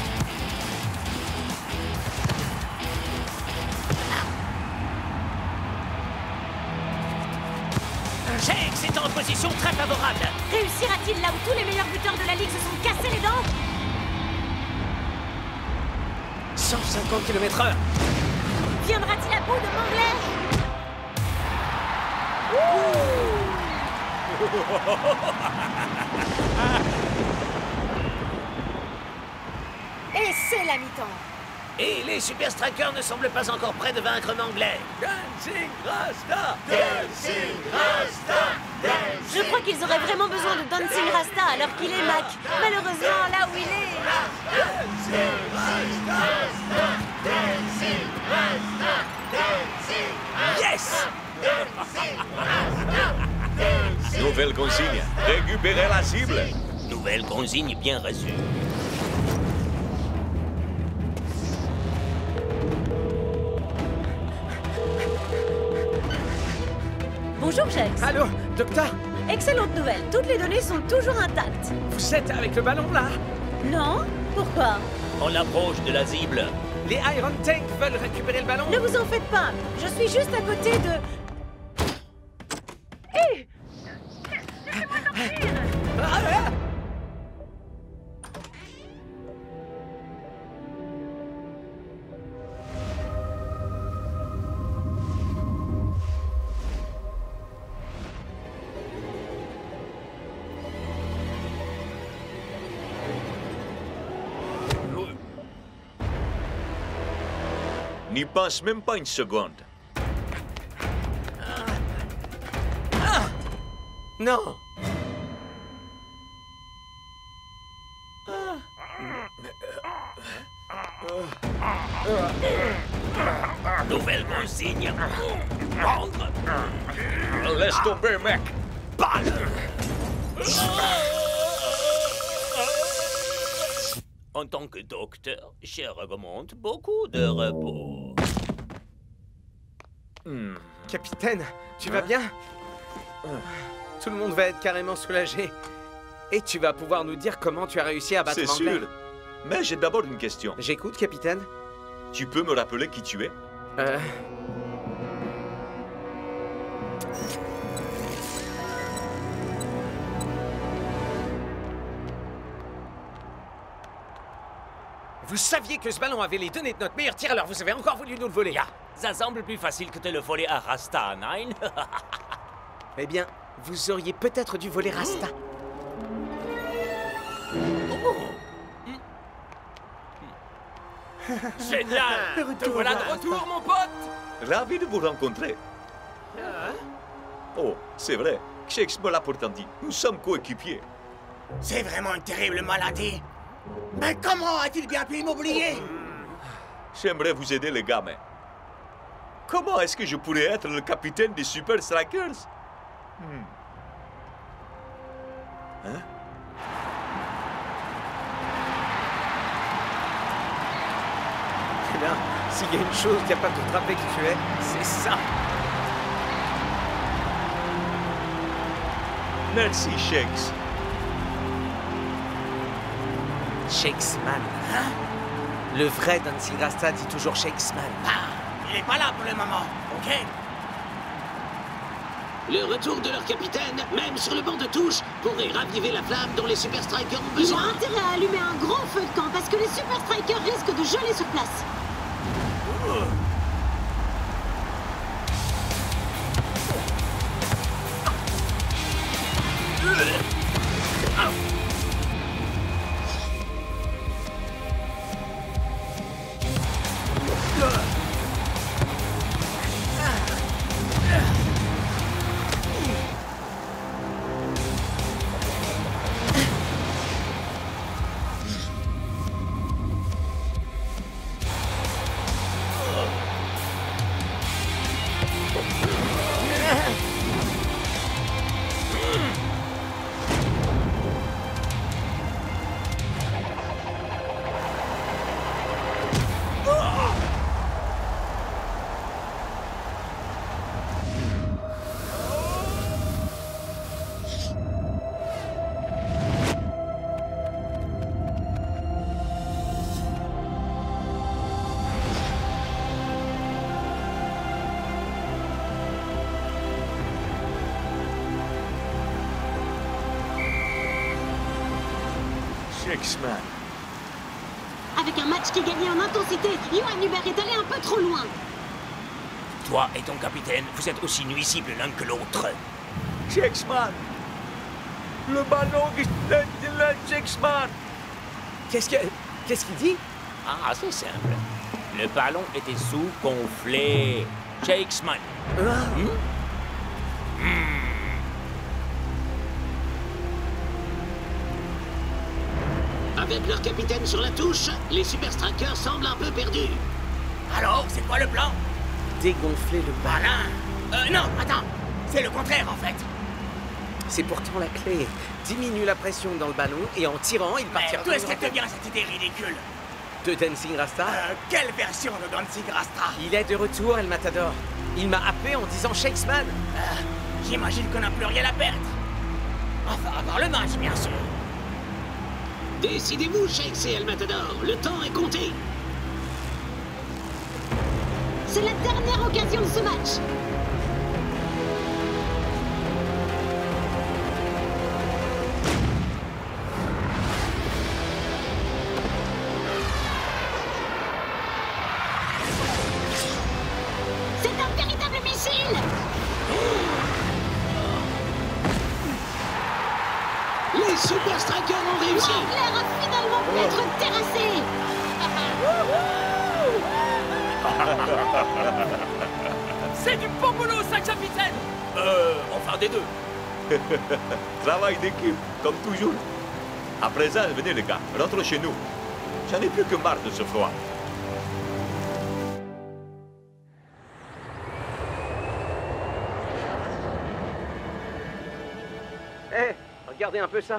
Speaker 3: Shakes est en position très favorable.
Speaker 10: Réussira-t-il là où tous les meilleurs buteurs de la Ligue se sont cassés les dents?
Speaker 4: 150 km/h.
Speaker 10: Viendra-t-il à bout de Mangler? Et c'est la mi-temps.
Speaker 3: Et les Super Strikers ne semblent pas encore prêts de vaincre Mangler. Dancing Rasta!
Speaker 2: Dancing Rasta!
Speaker 10: Je crois qu'ils auraient vraiment besoin de Dancing Rasta alors qu'il est Mac. Malheureusement, là où il est...
Speaker 2: Dancing Rasta! Dancing Rasta! Dancing Rasta!
Speaker 3: Yes!
Speaker 2: Nouvelle consigne. Récupérer la cible.
Speaker 9: Nouvelle consigne bien reçue.
Speaker 10: Bonjour, Jax.
Speaker 4: Allô, docteur?
Speaker 10: Excellente nouvelle. Toutes les données sont toujours intactes.
Speaker 4: Vous êtes avec le ballon, là?
Speaker 10: Non? Pourquoi?
Speaker 9: On approche de la cible.
Speaker 4: Les Iron Tank veulent récupérer le ballon.
Speaker 10: Ne vous en faites pas. Je suis juste à côté de... Hé!
Speaker 15: Laissez-moi sortir!
Speaker 2: N'y pense même pas une seconde.
Speaker 4: Non.
Speaker 9: Nouvelle consigne. Prendre.
Speaker 2: Laisse tomber, mec.
Speaker 9: Balle. En tant que docteur, je recommande beaucoup de repos.
Speaker 4: Capitaine, tu vas bien? Tout le monde va être carrément soulagé. Et tu vas pouvoir nous dire comment tu as réussi à battre
Speaker 2: C'est
Speaker 4: l'anglais.
Speaker 2: sûr. Mais j'ai d'abord une question.
Speaker 4: J'écoute, capitaine.
Speaker 2: Tu peux me rappeler qui tu es?
Speaker 4: Vous saviez que ce ballon avait les données de notre meilleur tir, alors vous avez encore voulu nous le voler.
Speaker 9: Ça semble plus facile que de le voler à Rasta, Nine.
Speaker 4: Eh bien, vous auriez peut-être dû voler Rasta.
Speaker 3: Génial! Te voilà de retour, mon pote!
Speaker 2: Ravi de vous rencontrer. Oh, c'est vrai. Shakes me l'a pourtant dit. Nous sommes coéquipiers.
Speaker 7: C'est vraiment une terrible maladie. Mais comment a-t-il bien pu m'oublier?
Speaker 2: J'aimerais vous aider, les gars, mais... Comment est-ce que je pourrais être le capitaine des Super Strikers? Hein?
Speaker 4: Eh bien, s'il y a une chose capable de te rappeler qui tu es, c'est ça.
Speaker 2: Merci, Shakes.
Speaker 4: Shakesman. Hein? Le vrai Dancing Rasta dit toujours Shakesman.
Speaker 7: Il est pas là pour le moment, ok?
Speaker 14: Le retour de leur capitaine, même sur le banc de touche, pourrait raviver la flamme dont les Super Strikers ont
Speaker 15: Ils
Speaker 14: besoin.
Speaker 15: ont intérêt à allumer un grand feu de camp parce que les Super Strikers risquent de geler sur place.
Speaker 2: Shakesman.
Speaker 15: Avec un match qui est gagné en intensité, Johan Hubert est allé un peu trop loin.
Speaker 9: Toi et ton capitaine, vous êtes aussi nuisibles l'un que l'autre.
Speaker 2: Shakesman. Le ballon qui... Shakesman.
Speaker 4: Qu'est-ce qu'il dit?
Speaker 9: Ah, c'est simple. Le ballon était sous-gonflé. Shakesman.
Speaker 14: Avec leur capitaine sur la touche, les Super Strikers semblent un peu perdus.
Speaker 7: Alors, c'est quoi le plan?
Speaker 4: Dégonfler le ballon.
Speaker 7: Malin. Non, attends. C'est le contraire, en fait.
Speaker 4: C'est pourtant la clé. Diminue la pression dans le ballon et en tirant, il partira...
Speaker 7: D'où est-ce qu'elle te vient, cette idée ridicule?
Speaker 4: De Dancing Rasta?
Speaker 7: Quelle version de Dancing Rasta?
Speaker 4: Il est de retour, El Matador. Il m'a happé en disant Shakesman.
Speaker 7: J'imagine qu'on n'a plus rien à perdre. Enfin, à part le match, bien sûr.
Speaker 14: Décidez-vous, Shakes et El Matador, le temps est compté.
Speaker 15: C'est la dernière occasion de ce match. C'est un véritable missile.
Speaker 14: Les Super Strikers ont réussi.
Speaker 15: Wagler a finalement pu être terrassé.
Speaker 3: C'est du bon boulot, ça, capitaine! Enfin des deux.
Speaker 2: Travail d'équipe, comme toujours. À présent, venez les gars, rentrons chez nous. J'en ai plus que marre de ce froid.
Speaker 4: Hé, regardez un peu ça.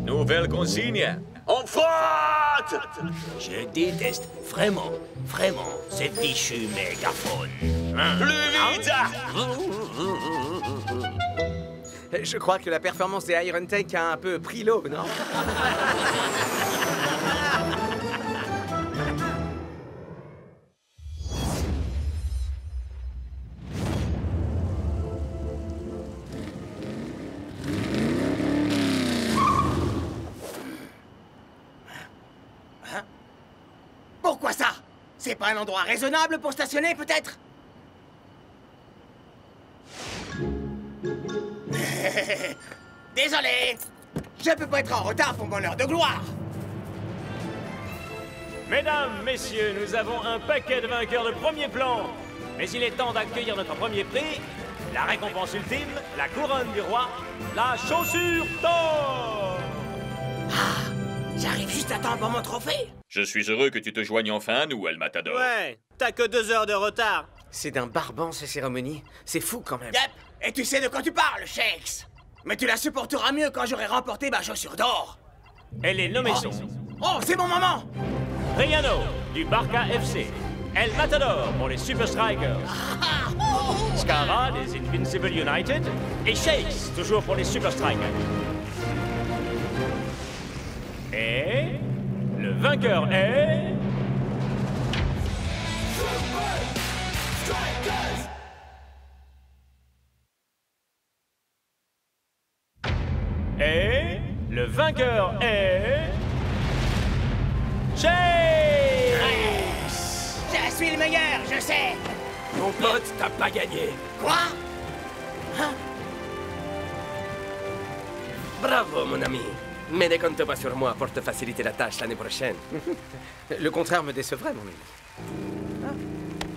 Speaker 2: Nouvelle consigne. On frotte!
Speaker 9: Je déteste vraiment ces fichus mégaphones. Hein?
Speaker 2: Plus vite!
Speaker 4: Je crois que la performance des Iron Tank a un peu pris l'eau, non?
Speaker 7: Pourquoi ça? C'est pas un endroit raisonnable pour stationner, peut-être? Désolé! Je peux pas être en retard pour mon heure de gloire!
Speaker 16: Mesdames, messieurs, nous avons un paquet de vainqueurs de premier plan. Mais il est temps d'accueillir notre premier prix, la récompense ultime, la couronne du roi, la chaussure d'or.
Speaker 7: J'arrive juste à temps pour mon trophée!
Speaker 5: Je suis heureux que tu te joignes enfin à nous, El Matador.
Speaker 1: Ouais, t'as que 2 heures de retard.
Speaker 4: C'est d'un barbant, ces cérémonies. C'est fou, quand même.
Speaker 7: Yep, et tu sais de quoi tu parles, Shakes! Mais tu la supporteras mieux quand j'aurai remporté ma chaussure d'or!
Speaker 16: Et les nommés sont...
Speaker 7: Oh, c'est mon moment!
Speaker 16: Riano, du Barca FC. El Matador, pour les Super Strikers. Scara, des Invincible United. Et Shakes, toujours pour les Super Strikers. Et... le vainqueur est... Et... le vainqueur est... Shakes!
Speaker 7: Je suis le meilleur, je sais!
Speaker 11: Mon pote, t'as pas gagné.
Speaker 7: Quoi? Hein?
Speaker 11: Bravo, mon ami. Mais ne compte pas sur moi pour te faciliter la tâche l'année prochaine.
Speaker 4: Le contraire me décevrait, mon ami.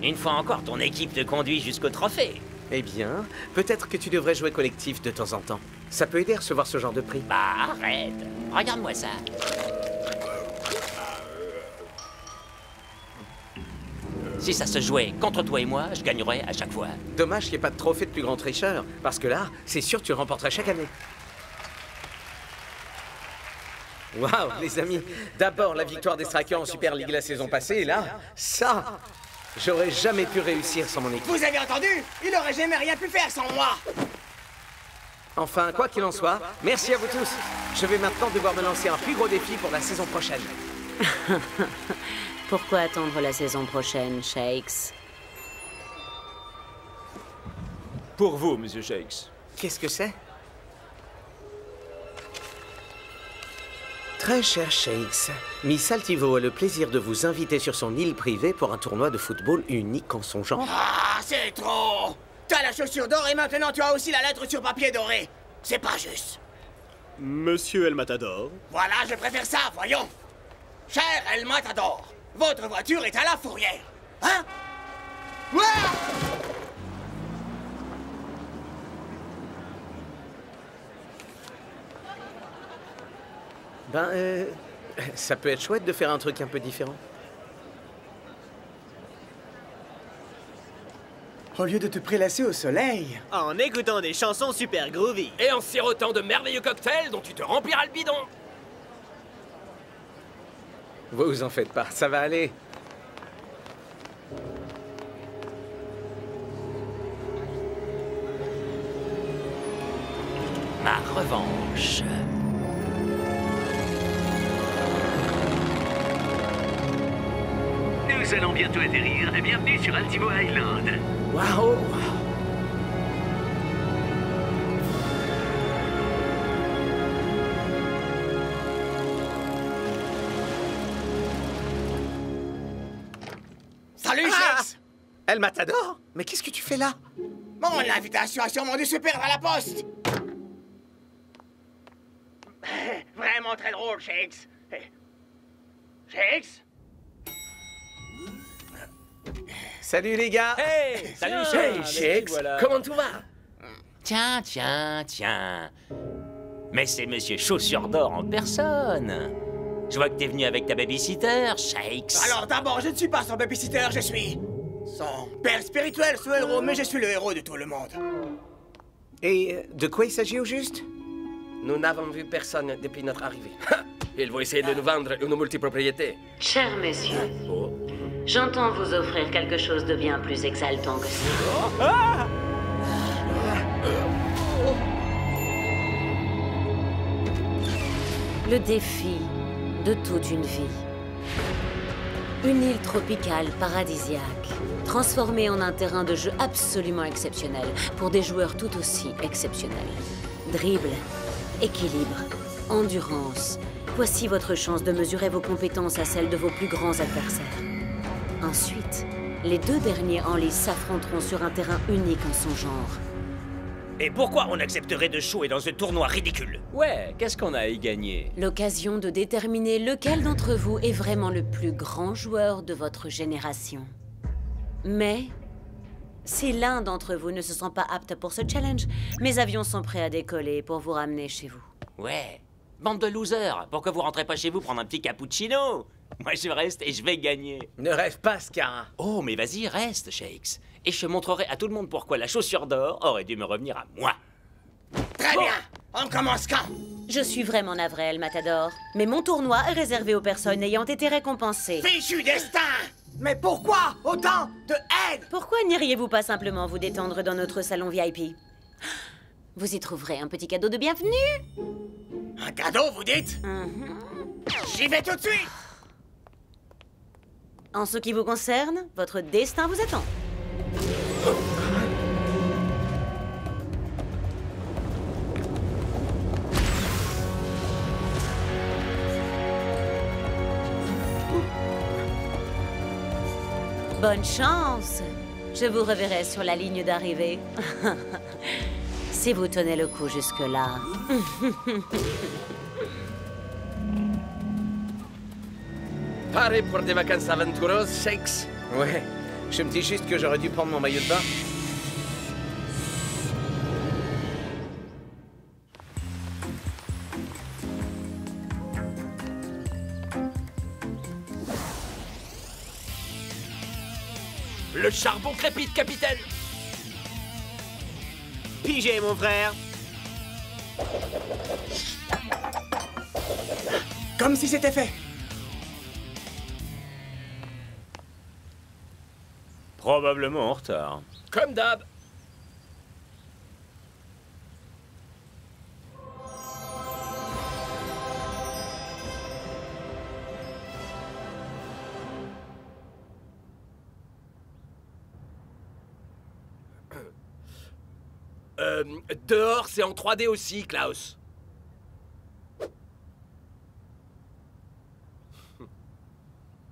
Speaker 9: Une fois encore, ton équipe te conduit jusqu'au trophée.
Speaker 4: Eh bien, peut-être que tu devrais jouer collectif de temps en temps. Ça peut aider à recevoir ce genre de prix.
Speaker 9: Bah, arrête. Regarde-moi ça. Si ça se jouait contre toi et moi, je gagnerais à chaque fois.
Speaker 4: Dommage qu'il n'y ait pas de trophée de plus grand tricheur, parce que là, c'est sûr que tu le remporterais chaque année. Waouh, les amis, d'abord la victoire des Strikers en Super League la saison passée, et là, ça, j'aurais jamais pu réussir sans mon équipe.
Speaker 7: Vous avez entendu? Il aurait jamais rien pu faire sans moi!
Speaker 4: Enfin, quoi qu'il en soit, merci à vous tous. Je vais maintenant devoir me lancer un plus gros défi pour la saison prochaine.
Speaker 10: Pourquoi attendre la saison prochaine, Shakes?
Speaker 16: Pour vous, Monsieur Shakes.
Speaker 4: Qu'est-ce que c'est? Très cher Shakes, Miss Altivo a le plaisir de vous inviter sur son île privée pour un tournoi de football unique en son genre.
Speaker 7: Ah, c'est trop! T'as la chaussure d'or et maintenant tu as aussi la lettre sur papier doré. C'est pas juste.
Speaker 6: Monsieur El Matador.
Speaker 7: Voilà, je préfère ça, voyons. Cher El Matador, votre voiture est à la fourrière. Hein? Ouais!
Speaker 4: Ben, ça peut être chouette de faire un truc un peu différent.
Speaker 6: Au lieu de te prélasser au soleil.
Speaker 1: En écoutant des chansons super groovy.
Speaker 11: Et en sirotant de merveilleux cocktails dont tu te rempliras le bidon.
Speaker 4: Vous en faites pas, ça va aller.
Speaker 9: ma revanche.
Speaker 12: Nous allons bientôt atterrir. Bienvenue sur Altimo Island.
Speaker 4: Waouh!
Speaker 7: Salut, Shakes!
Speaker 4: El Matador? Mais qu'est-ce que tu fais là?
Speaker 7: Mon invitation a sûrement dû se perdre à la poste. Vraiment très drôle, Shakes. Shakes?
Speaker 4: Salut les gars!
Speaker 16: Hey! Salut,
Speaker 4: Hey,
Speaker 16: Shakes!
Speaker 4: Shakes! Comment tout va?
Speaker 9: Tiens, tiens, tiens. Mais c'est Monsieur Chaussure d'Or en personne. Je vois que t'es venu avec ta babysitter, Shakes.
Speaker 7: Alors d'abord, je ne suis pas son babysitter, je suis son père spirituel, ce héros, mais je suis le héros de tout le monde.
Speaker 4: Et de quoi il s'agit au juste?
Speaker 11: Nous n'avons vu personne depuis notre arrivée. Ils vont essayer de nous vendre une multipropriété.
Speaker 10: Cher messieurs, j'entends vous offrir quelque chose de bien plus exaltant que ça. Le défi de toute une vie. Une île tropicale paradisiaque, transformée en un terrain de jeu absolument exceptionnel pour des joueurs tout aussi exceptionnels. Dribble, équilibre, endurance. Voici votre chance de mesurer vos compétences à celles de vos plus grands adversaires. Ensuite, les deux derniers en lice s'affronteront sur un terrain unique en son genre.
Speaker 9: Et pourquoi on accepterait de jouer dans ce tournoi ridicule?
Speaker 16: Ouais, qu'est-ce qu'on a à y gagner?
Speaker 10: L'occasion de déterminer lequel d'entre vous est vraiment le plus grand joueur de votre génération. Mais, si l'un d'entre vous ne se sent pas apte pour ce challenge, mes avions sont prêts à décoller pour vous ramener chez vous.
Speaker 9: Ouais, bande de losers, pourquoi vous rentrez pas chez vous prendre un petit cappuccino? Moi je reste et je vais gagner.
Speaker 4: Ne rêve pas, Scar.
Speaker 9: Oh, mais vas-y, reste, Shakes. Et je montrerai à tout le monde pourquoi la chaussure d'or aurait dû me revenir à moi.
Speaker 7: Très bien, on commence quand?
Speaker 10: Je suis vraiment navré, El Matador, mais mon tournoi est réservé aux personnes ayant été récompensées.
Speaker 7: Fichu destin! Mais pourquoi autant de haine?
Speaker 10: Pourquoi n'iriez-vous pas simplement vous détendre dans notre salon VIP? Vous y trouverez un petit cadeau de bienvenue.
Speaker 7: Un cadeau, vous dites? J'y vais tout de suite!
Speaker 10: En ce qui vous concerne, votre destin vous attend. Bonne chance! Je vous reverrai sur la ligne d'arrivée. Si vous tenez le coup jusque-là.
Speaker 11: Paré pour des vacances aventureuses, Shakes?
Speaker 4: Ouais, je me dis juste que j'aurais dû prendre mon maillot de bain.
Speaker 3: Le charbon crépite, capitaine!
Speaker 1: Pigé, mon frère.
Speaker 7: Comme si c'était fait.
Speaker 16: Probablement en retard.
Speaker 11: Comme d'hab. Dehors, c'est en 3D aussi, Klaus.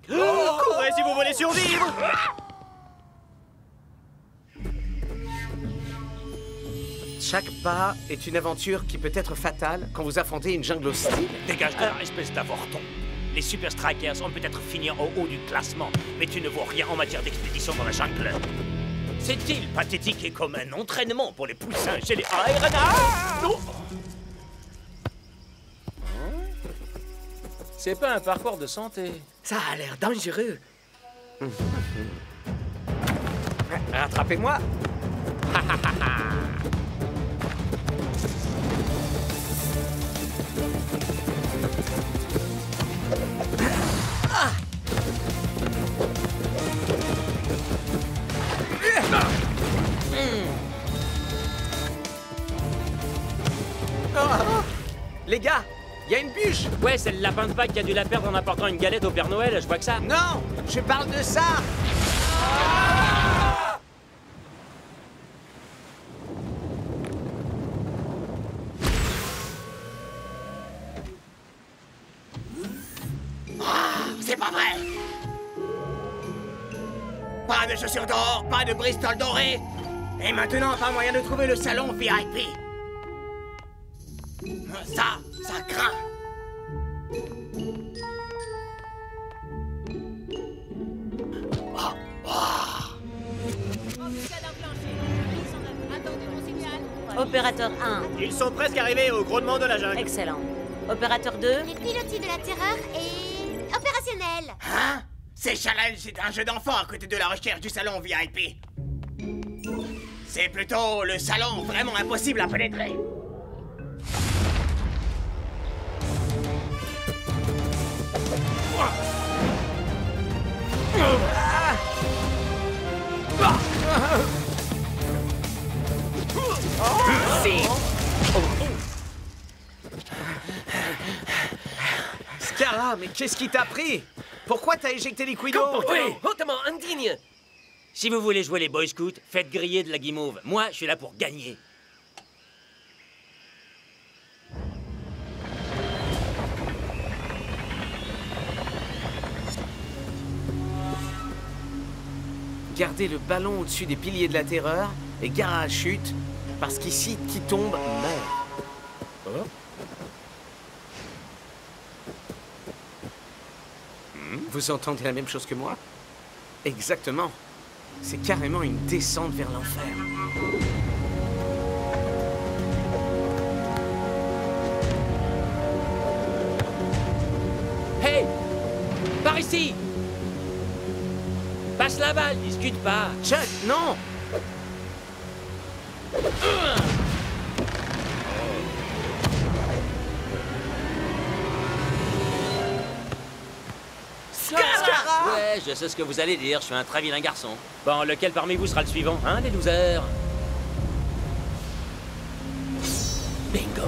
Speaker 1: Courez si vous voulez survivre!
Speaker 4: Chaque pas est une aventure qui peut être fatale quand vous affrontez une jungle hostile.
Speaker 9: Dégage de là, espèce d'avorton. Les Super Strikers ont peut-être fini au haut du classement, mais tu ne vaux rien en matière d'expédition dans la jungle. C'est-il pathétique et comme un entraînement pour les poussins chez les Iron?
Speaker 16: C'est pas un parcours de santé.
Speaker 4: Ça a l'air dangereux. Rattrapez-moi. Les gars, il y a une bûche.
Speaker 9: Ouais, c'est le lapin de Pâques qui a dû la perdre en apportant une galette au Père Noël, je vois que ça.
Speaker 4: Non, je parle de ça.
Speaker 7: C'est pas vrai! Pas de chaussures d'or, pas de Bristol doré! Et maintenant, pas moyen de trouver le salon VIP! Ça craint!
Speaker 10: Opérateur 1.
Speaker 1: Ils sont presque arrivés au grondement de la jungle.
Speaker 10: Excellent. Opérateur 2.
Speaker 8: Les pilotis de la terreur est opérationnel.
Speaker 7: Hein? Ces challenges, c'est un jeu d'enfant à côté de la recherche du salon VIP. C'est plutôt le salon vraiment impossible à pénétrer.
Speaker 4: Scara, mais qu'est-ce qui t'a pris? Pourquoi t'as éjecté les Liquido?
Speaker 11: Hautement indigne.
Speaker 9: Si vous voulez jouer les Boy Scouts, faites griller de la guimauve. Moi, je suis là pour gagner.
Speaker 4: Gardez le ballon au-dessus des piliers de la terreur et gare à la chute, parce qu'ici, qui tombe, meurt. Vous entendez la même chose que moi? Exactement. C'est carrément une descente vers l'enfer.
Speaker 9: Hey! Par ici! Passe la balle, discute pas.
Speaker 4: Chuck, non!
Speaker 9: Ouais, je sais ce que vous allez dire, je suis un très vilain garçon. Bon, lequel parmi vous sera le suivant, hein, les losers? Bingo!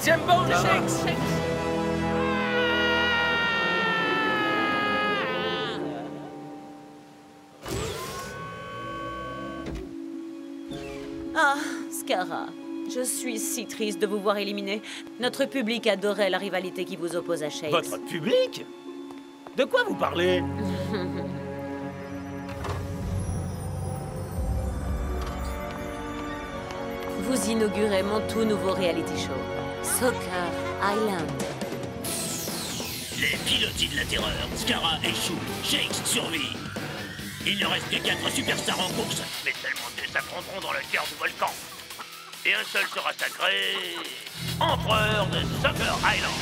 Speaker 11: Tiens bon, le Shakes!
Speaker 10: Ah, Scara, je suis si triste de vous voir éliminé. Notre public adorait la rivalité qui vous oppose à Shakes.
Speaker 9: Votre public? De quoi vous parlez?
Speaker 10: Vous inaugurez mon tout nouveau reality show, Soccer Island.
Speaker 12: Les pilotis de la terreur, Scara échoue, Shakes survit. Il ne reste que 4 superstars en course, mais seulement 2 s'affronteront dans le cœur du volcan. Et un seul sera sacré... Empereur de Soccer Island.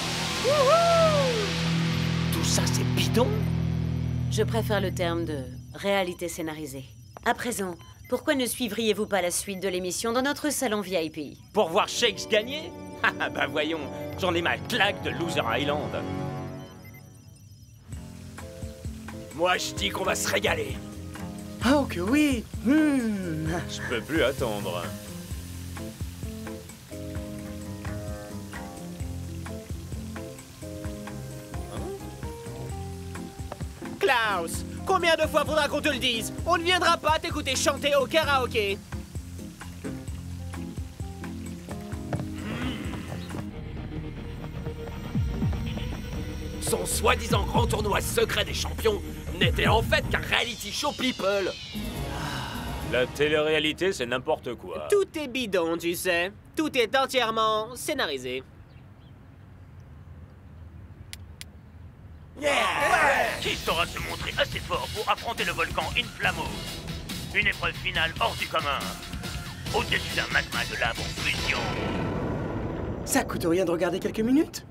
Speaker 9: Tout ça, c'est bidon?
Speaker 10: Je préfère le terme de réalité scénarisée. À présent, pourquoi ne suivriez-vous pas la suite de l'émission dans notre salon VIP?
Speaker 9: Pour voir Shakes gagner? Ah bah voyons, j'en ai ma claque de Loser Island. Moi, je dis qu'on va se régaler.
Speaker 6: Oh que oui.
Speaker 16: Je peux plus attendre.
Speaker 1: Klaus, combien de fois faudra qu'on te le dise? On ne viendra pas t'écouter chanter au karaoké.
Speaker 11: Son soi-disant grand tournoi secret des champions n'était en fait qu'un reality show people.
Speaker 16: La télé-réalité, c'est n'importe quoi.
Speaker 1: Tout est bidon, tu sais. Tout est entièrement scénarisé.
Speaker 12: Qui saura se montrer assez fort pour affronter le volcan Inflammo? Une épreuve finale hors du commun. Au-dessus d'un magma de lave en fusion.
Speaker 6: Ça coûte rien de regarder quelques minutes.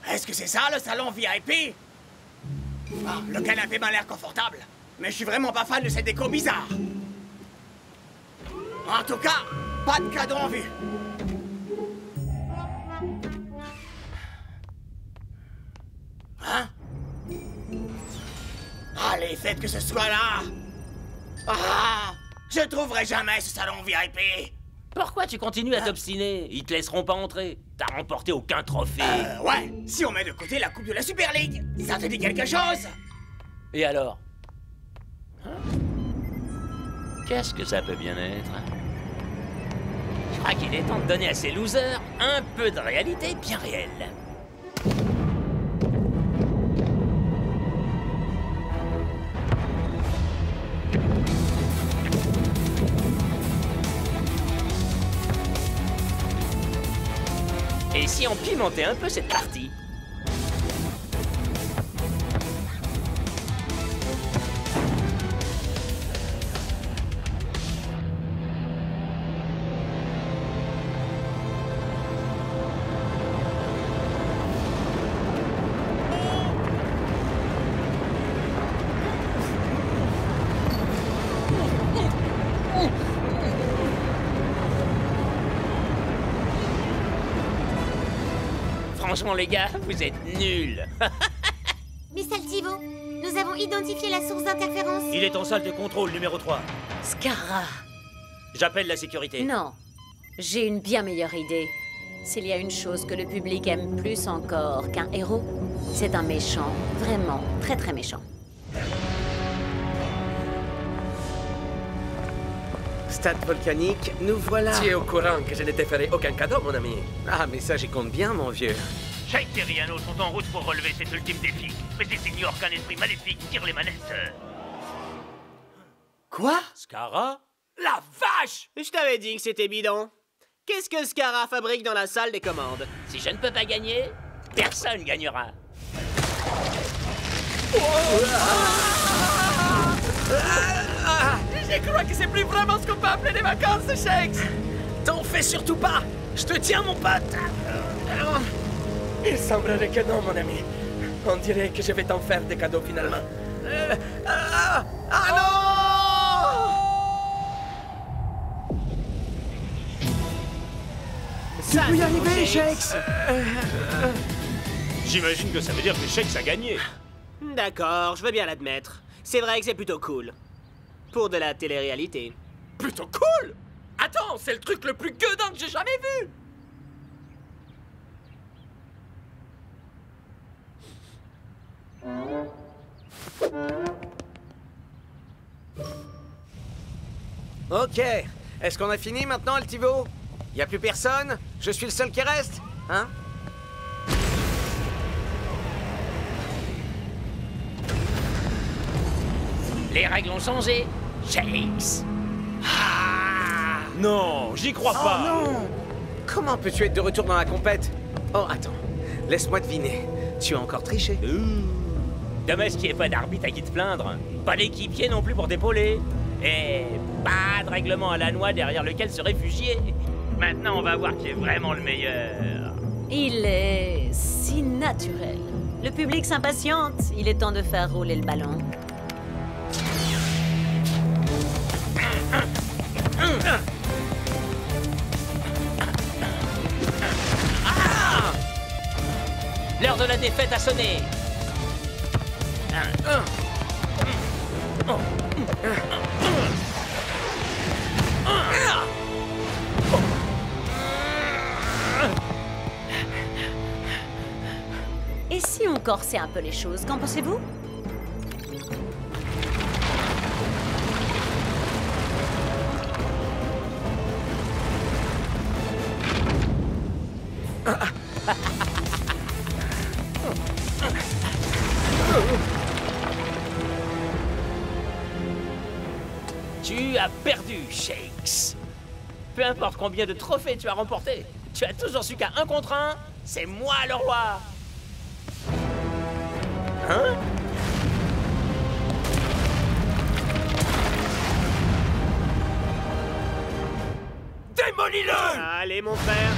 Speaker 7: Est-ce que c'est ça, le salon VIP? Ah, le canapé m'a l'air confortable. mais je suis vraiment pas fan de cette déco bizarre. En tout cas, pas de cadeau en vue. Hein? Allez, faites que ce soit là. Ah! Je trouverai jamais ce salon VIP.
Speaker 9: Pourquoi tu continues à t'obstiner? Ils te laisseront pas entrer. T'as remporté aucun trophée.
Speaker 7: Ouais, si on met de côté la coupe de la Super League, ça te dit quelque chose?
Speaker 9: Et alors? Qu'est-ce que ça peut bien être? Je crois qu'il est temps de donner à ces losers un peu de réalité bien réelle. Et si on pimentait un peu cette partie? Franchement, les gars, vous êtes nuls.
Speaker 8: Miss Altivo, nous avons identifié la source d'interférence.
Speaker 16: Il est en salle de contrôle numéro 3.
Speaker 10: Scara.
Speaker 16: J'appelle la sécurité.
Speaker 10: Non, j'ai une bien meilleure idée. S'il y a une chose que le public aime plus encore qu'un héros, c'est un méchant, vraiment très très méchant.
Speaker 4: Stade volcanique, nous voilà.
Speaker 11: Tu es au courant que je ne t'ai fait aucun cadeau, mon ami.
Speaker 4: Ah, mais ça, j'y compte bien, mon vieux.
Speaker 12: Shake et Riano sont en route pour relever cet ultime défi. Mais ils ignorent qu'un esprit maléfique tire les manettes.
Speaker 4: Quoi?
Speaker 16: Scara?
Speaker 1: La vache! Je t'avais dit que c'était bidon. Qu'est-ce que Scara fabrique dans la salle des commandes?
Speaker 9: Si je ne peux pas gagner, personne gagnera.
Speaker 11: Je crois que c'est plus vraiment ce qu'on peut appeler des vacances, Shakes. T'en fais surtout pas. Je te tiens, mon pote. Il semblerait que non, mon ami. On dirait que je vais t'en faire des cadeaux finalement. Ah non!
Speaker 6: Tu peux y arriver, Shakes.
Speaker 16: J'imagine que ça veut dire que Shakes a gagné.
Speaker 1: D'accord, je veux bien l'admettre. C'est vrai que c'est plutôt cool. Pour de la télé-réalité.
Speaker 11: Plutôt cool! Attends, c'est le truc le plus gueudin que j'ai jamais vu!
Speaker 4: Ok, est-ce qu'on a fini maintenant, Altivo? Y a plus personne? Je suis le seul qui reste? Hein?
Speaker 9: Les règles ont changé. Shakes.
Speaker 16: Non, j'y crois pas.
Speaker 4: Non! Comment peux-tu être de retour dans la compète? Oh, attends. Laisse-moi deviner. Tu as encore triché?
Speaker 9: Dommage qu'il n'y ait pas d'arbitre à qui te plaindre. Pas d'équipier non plus pour t'épauler. Et pas de règlement à la noix derrière lequel se réfugier. Maintenant, on va voir qui est vraiment le meilleur.
Speaker 10: Il est si naturel. Le public s'impatiente. Il est temps de faire rouler le ballon.
Speaker 9: L'heure de la défaite a sonné.
Speaker 10: Et si on corsait un peu les choses, qu'en pensez-vous?
Speaker 9: Tu as perdu, Shakes. Peu importe combien de trophées tu as remporté, tu as toujours su qu'à 1 contre 1, c'est moi le roi. Hein?
Speaker 11: Démolis-le!
Speaker 1: Allez, mon frère.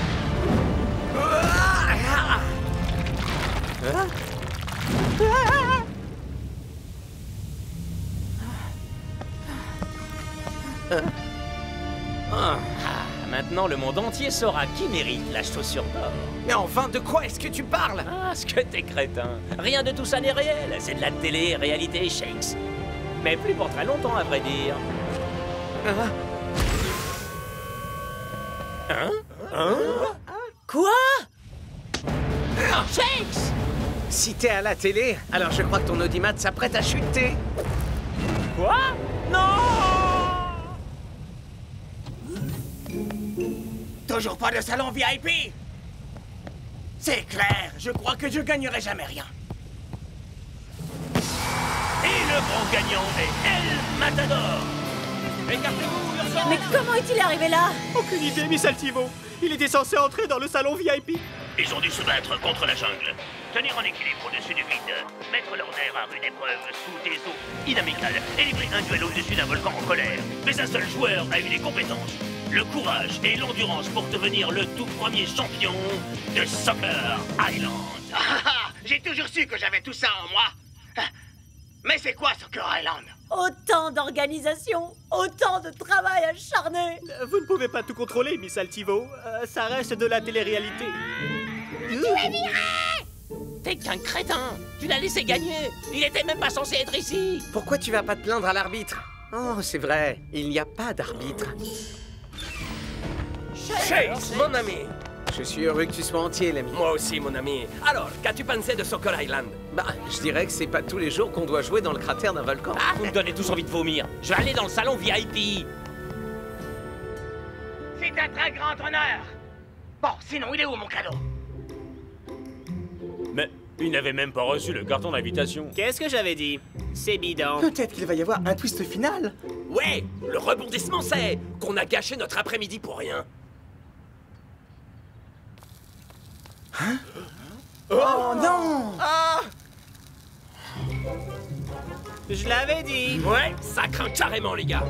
Speaker 9: Maintenant, le monde entier saura qui mérite la chaussure d'or.
Speaker 4: Mais enfin, de quoi est-ce que tu parles?
Speaker 9: Ah, ce que t'es crétin. Rien de tout ça n'est réel. C'est de la télé-réalité, Shakes. Mais plus pour très longtemps, à vrai dire.
Speaker 10: Quoi?
Speaker 9: Shakes!
Speaker 4: Si t'es à la télé, alors je crois que ton audimat s'apprête à chuter.
Speaker 9: Quoi? Non!
Speaker 7: Toujours pas de salon VIP? C'est clair, je crois que je gagnerai jamais rien.
Speaker 12: Et le grand gagnant est El Matador.
Speaker 1: Écartez-vous, urgence!
Speaker 10: Mais comment est-il arrivé là?
Speaker 1: Aucune idée, Miss Altivo. Il était censé entrer dans le salon VIP.
Speaker 12: Ils ont dû se battre contre la jungle, tenir en équilibre au-dessus du vide, mettre leur nerf à rude épreuve sous des eaux inamicales et livrer un duel au-dessus d'un volcan en colère. Mais un seul joueur a eu les compétences, le courage et l'endurance pour devenir le tout premier champion de Soccer Island.
Speaker 7: J'ai toujours su que j'avais tout ça en moi. Mais c'est quoi Soccer Island?
Speaker 10: Autant d'organisation, autant de travail acharné.
Speaker 1: Vous ne pouvez pas tout contrôler, Miss Altivo. Ça reste de la télé-réalité.
Speaker 8: Tu es viré!
Speaker 9: T'es qu'un crétin. Tu l'as laissé gagner. Il était même pas censé être ici.
Speaker 4: Pourquoi tu vas pas te plaindre à l'arbitre? Oh, c'est vrai, il n'y a pas d'arbitre.
Speaker 11: Chase, mon ami.
Speaker 4: Je suis heureux que tu sois entier, l'ami.
Speaker 11: Moi aussi, mon ami. Alors, qu'as-tu pensé de Soccer Island?
Speaker 4: Bah, je dirais que c'est pas tous les jours qu'on doit jouer dans le cratère d'un volcan.
Speaker 9: Ah, vous me donnez tous envie de vomir. Je vais aller dans le salon VIP.
Speaker 7: C'est un très grand honneur. Bon, sinon, il est où mon cadeau?
Speaker 16: Mais il n'avait même pas reçu le carton d'invitation.
Speaker 1: Qu'est-ce que j'avais dit? C'est bidon.
Speaker 6: Peut-être qu'il va y avoir un twist final.
Speaker 11: Ouais, le rebondissement, c'est qu'on a gâché notre après-midi pour rien.
Speaker 6: Hein? Oh non!
Speaker 11: Ah!
Speaker 1: Je l'avais dit.
Speaker 11: Ouais, ça craint carrément, les gars.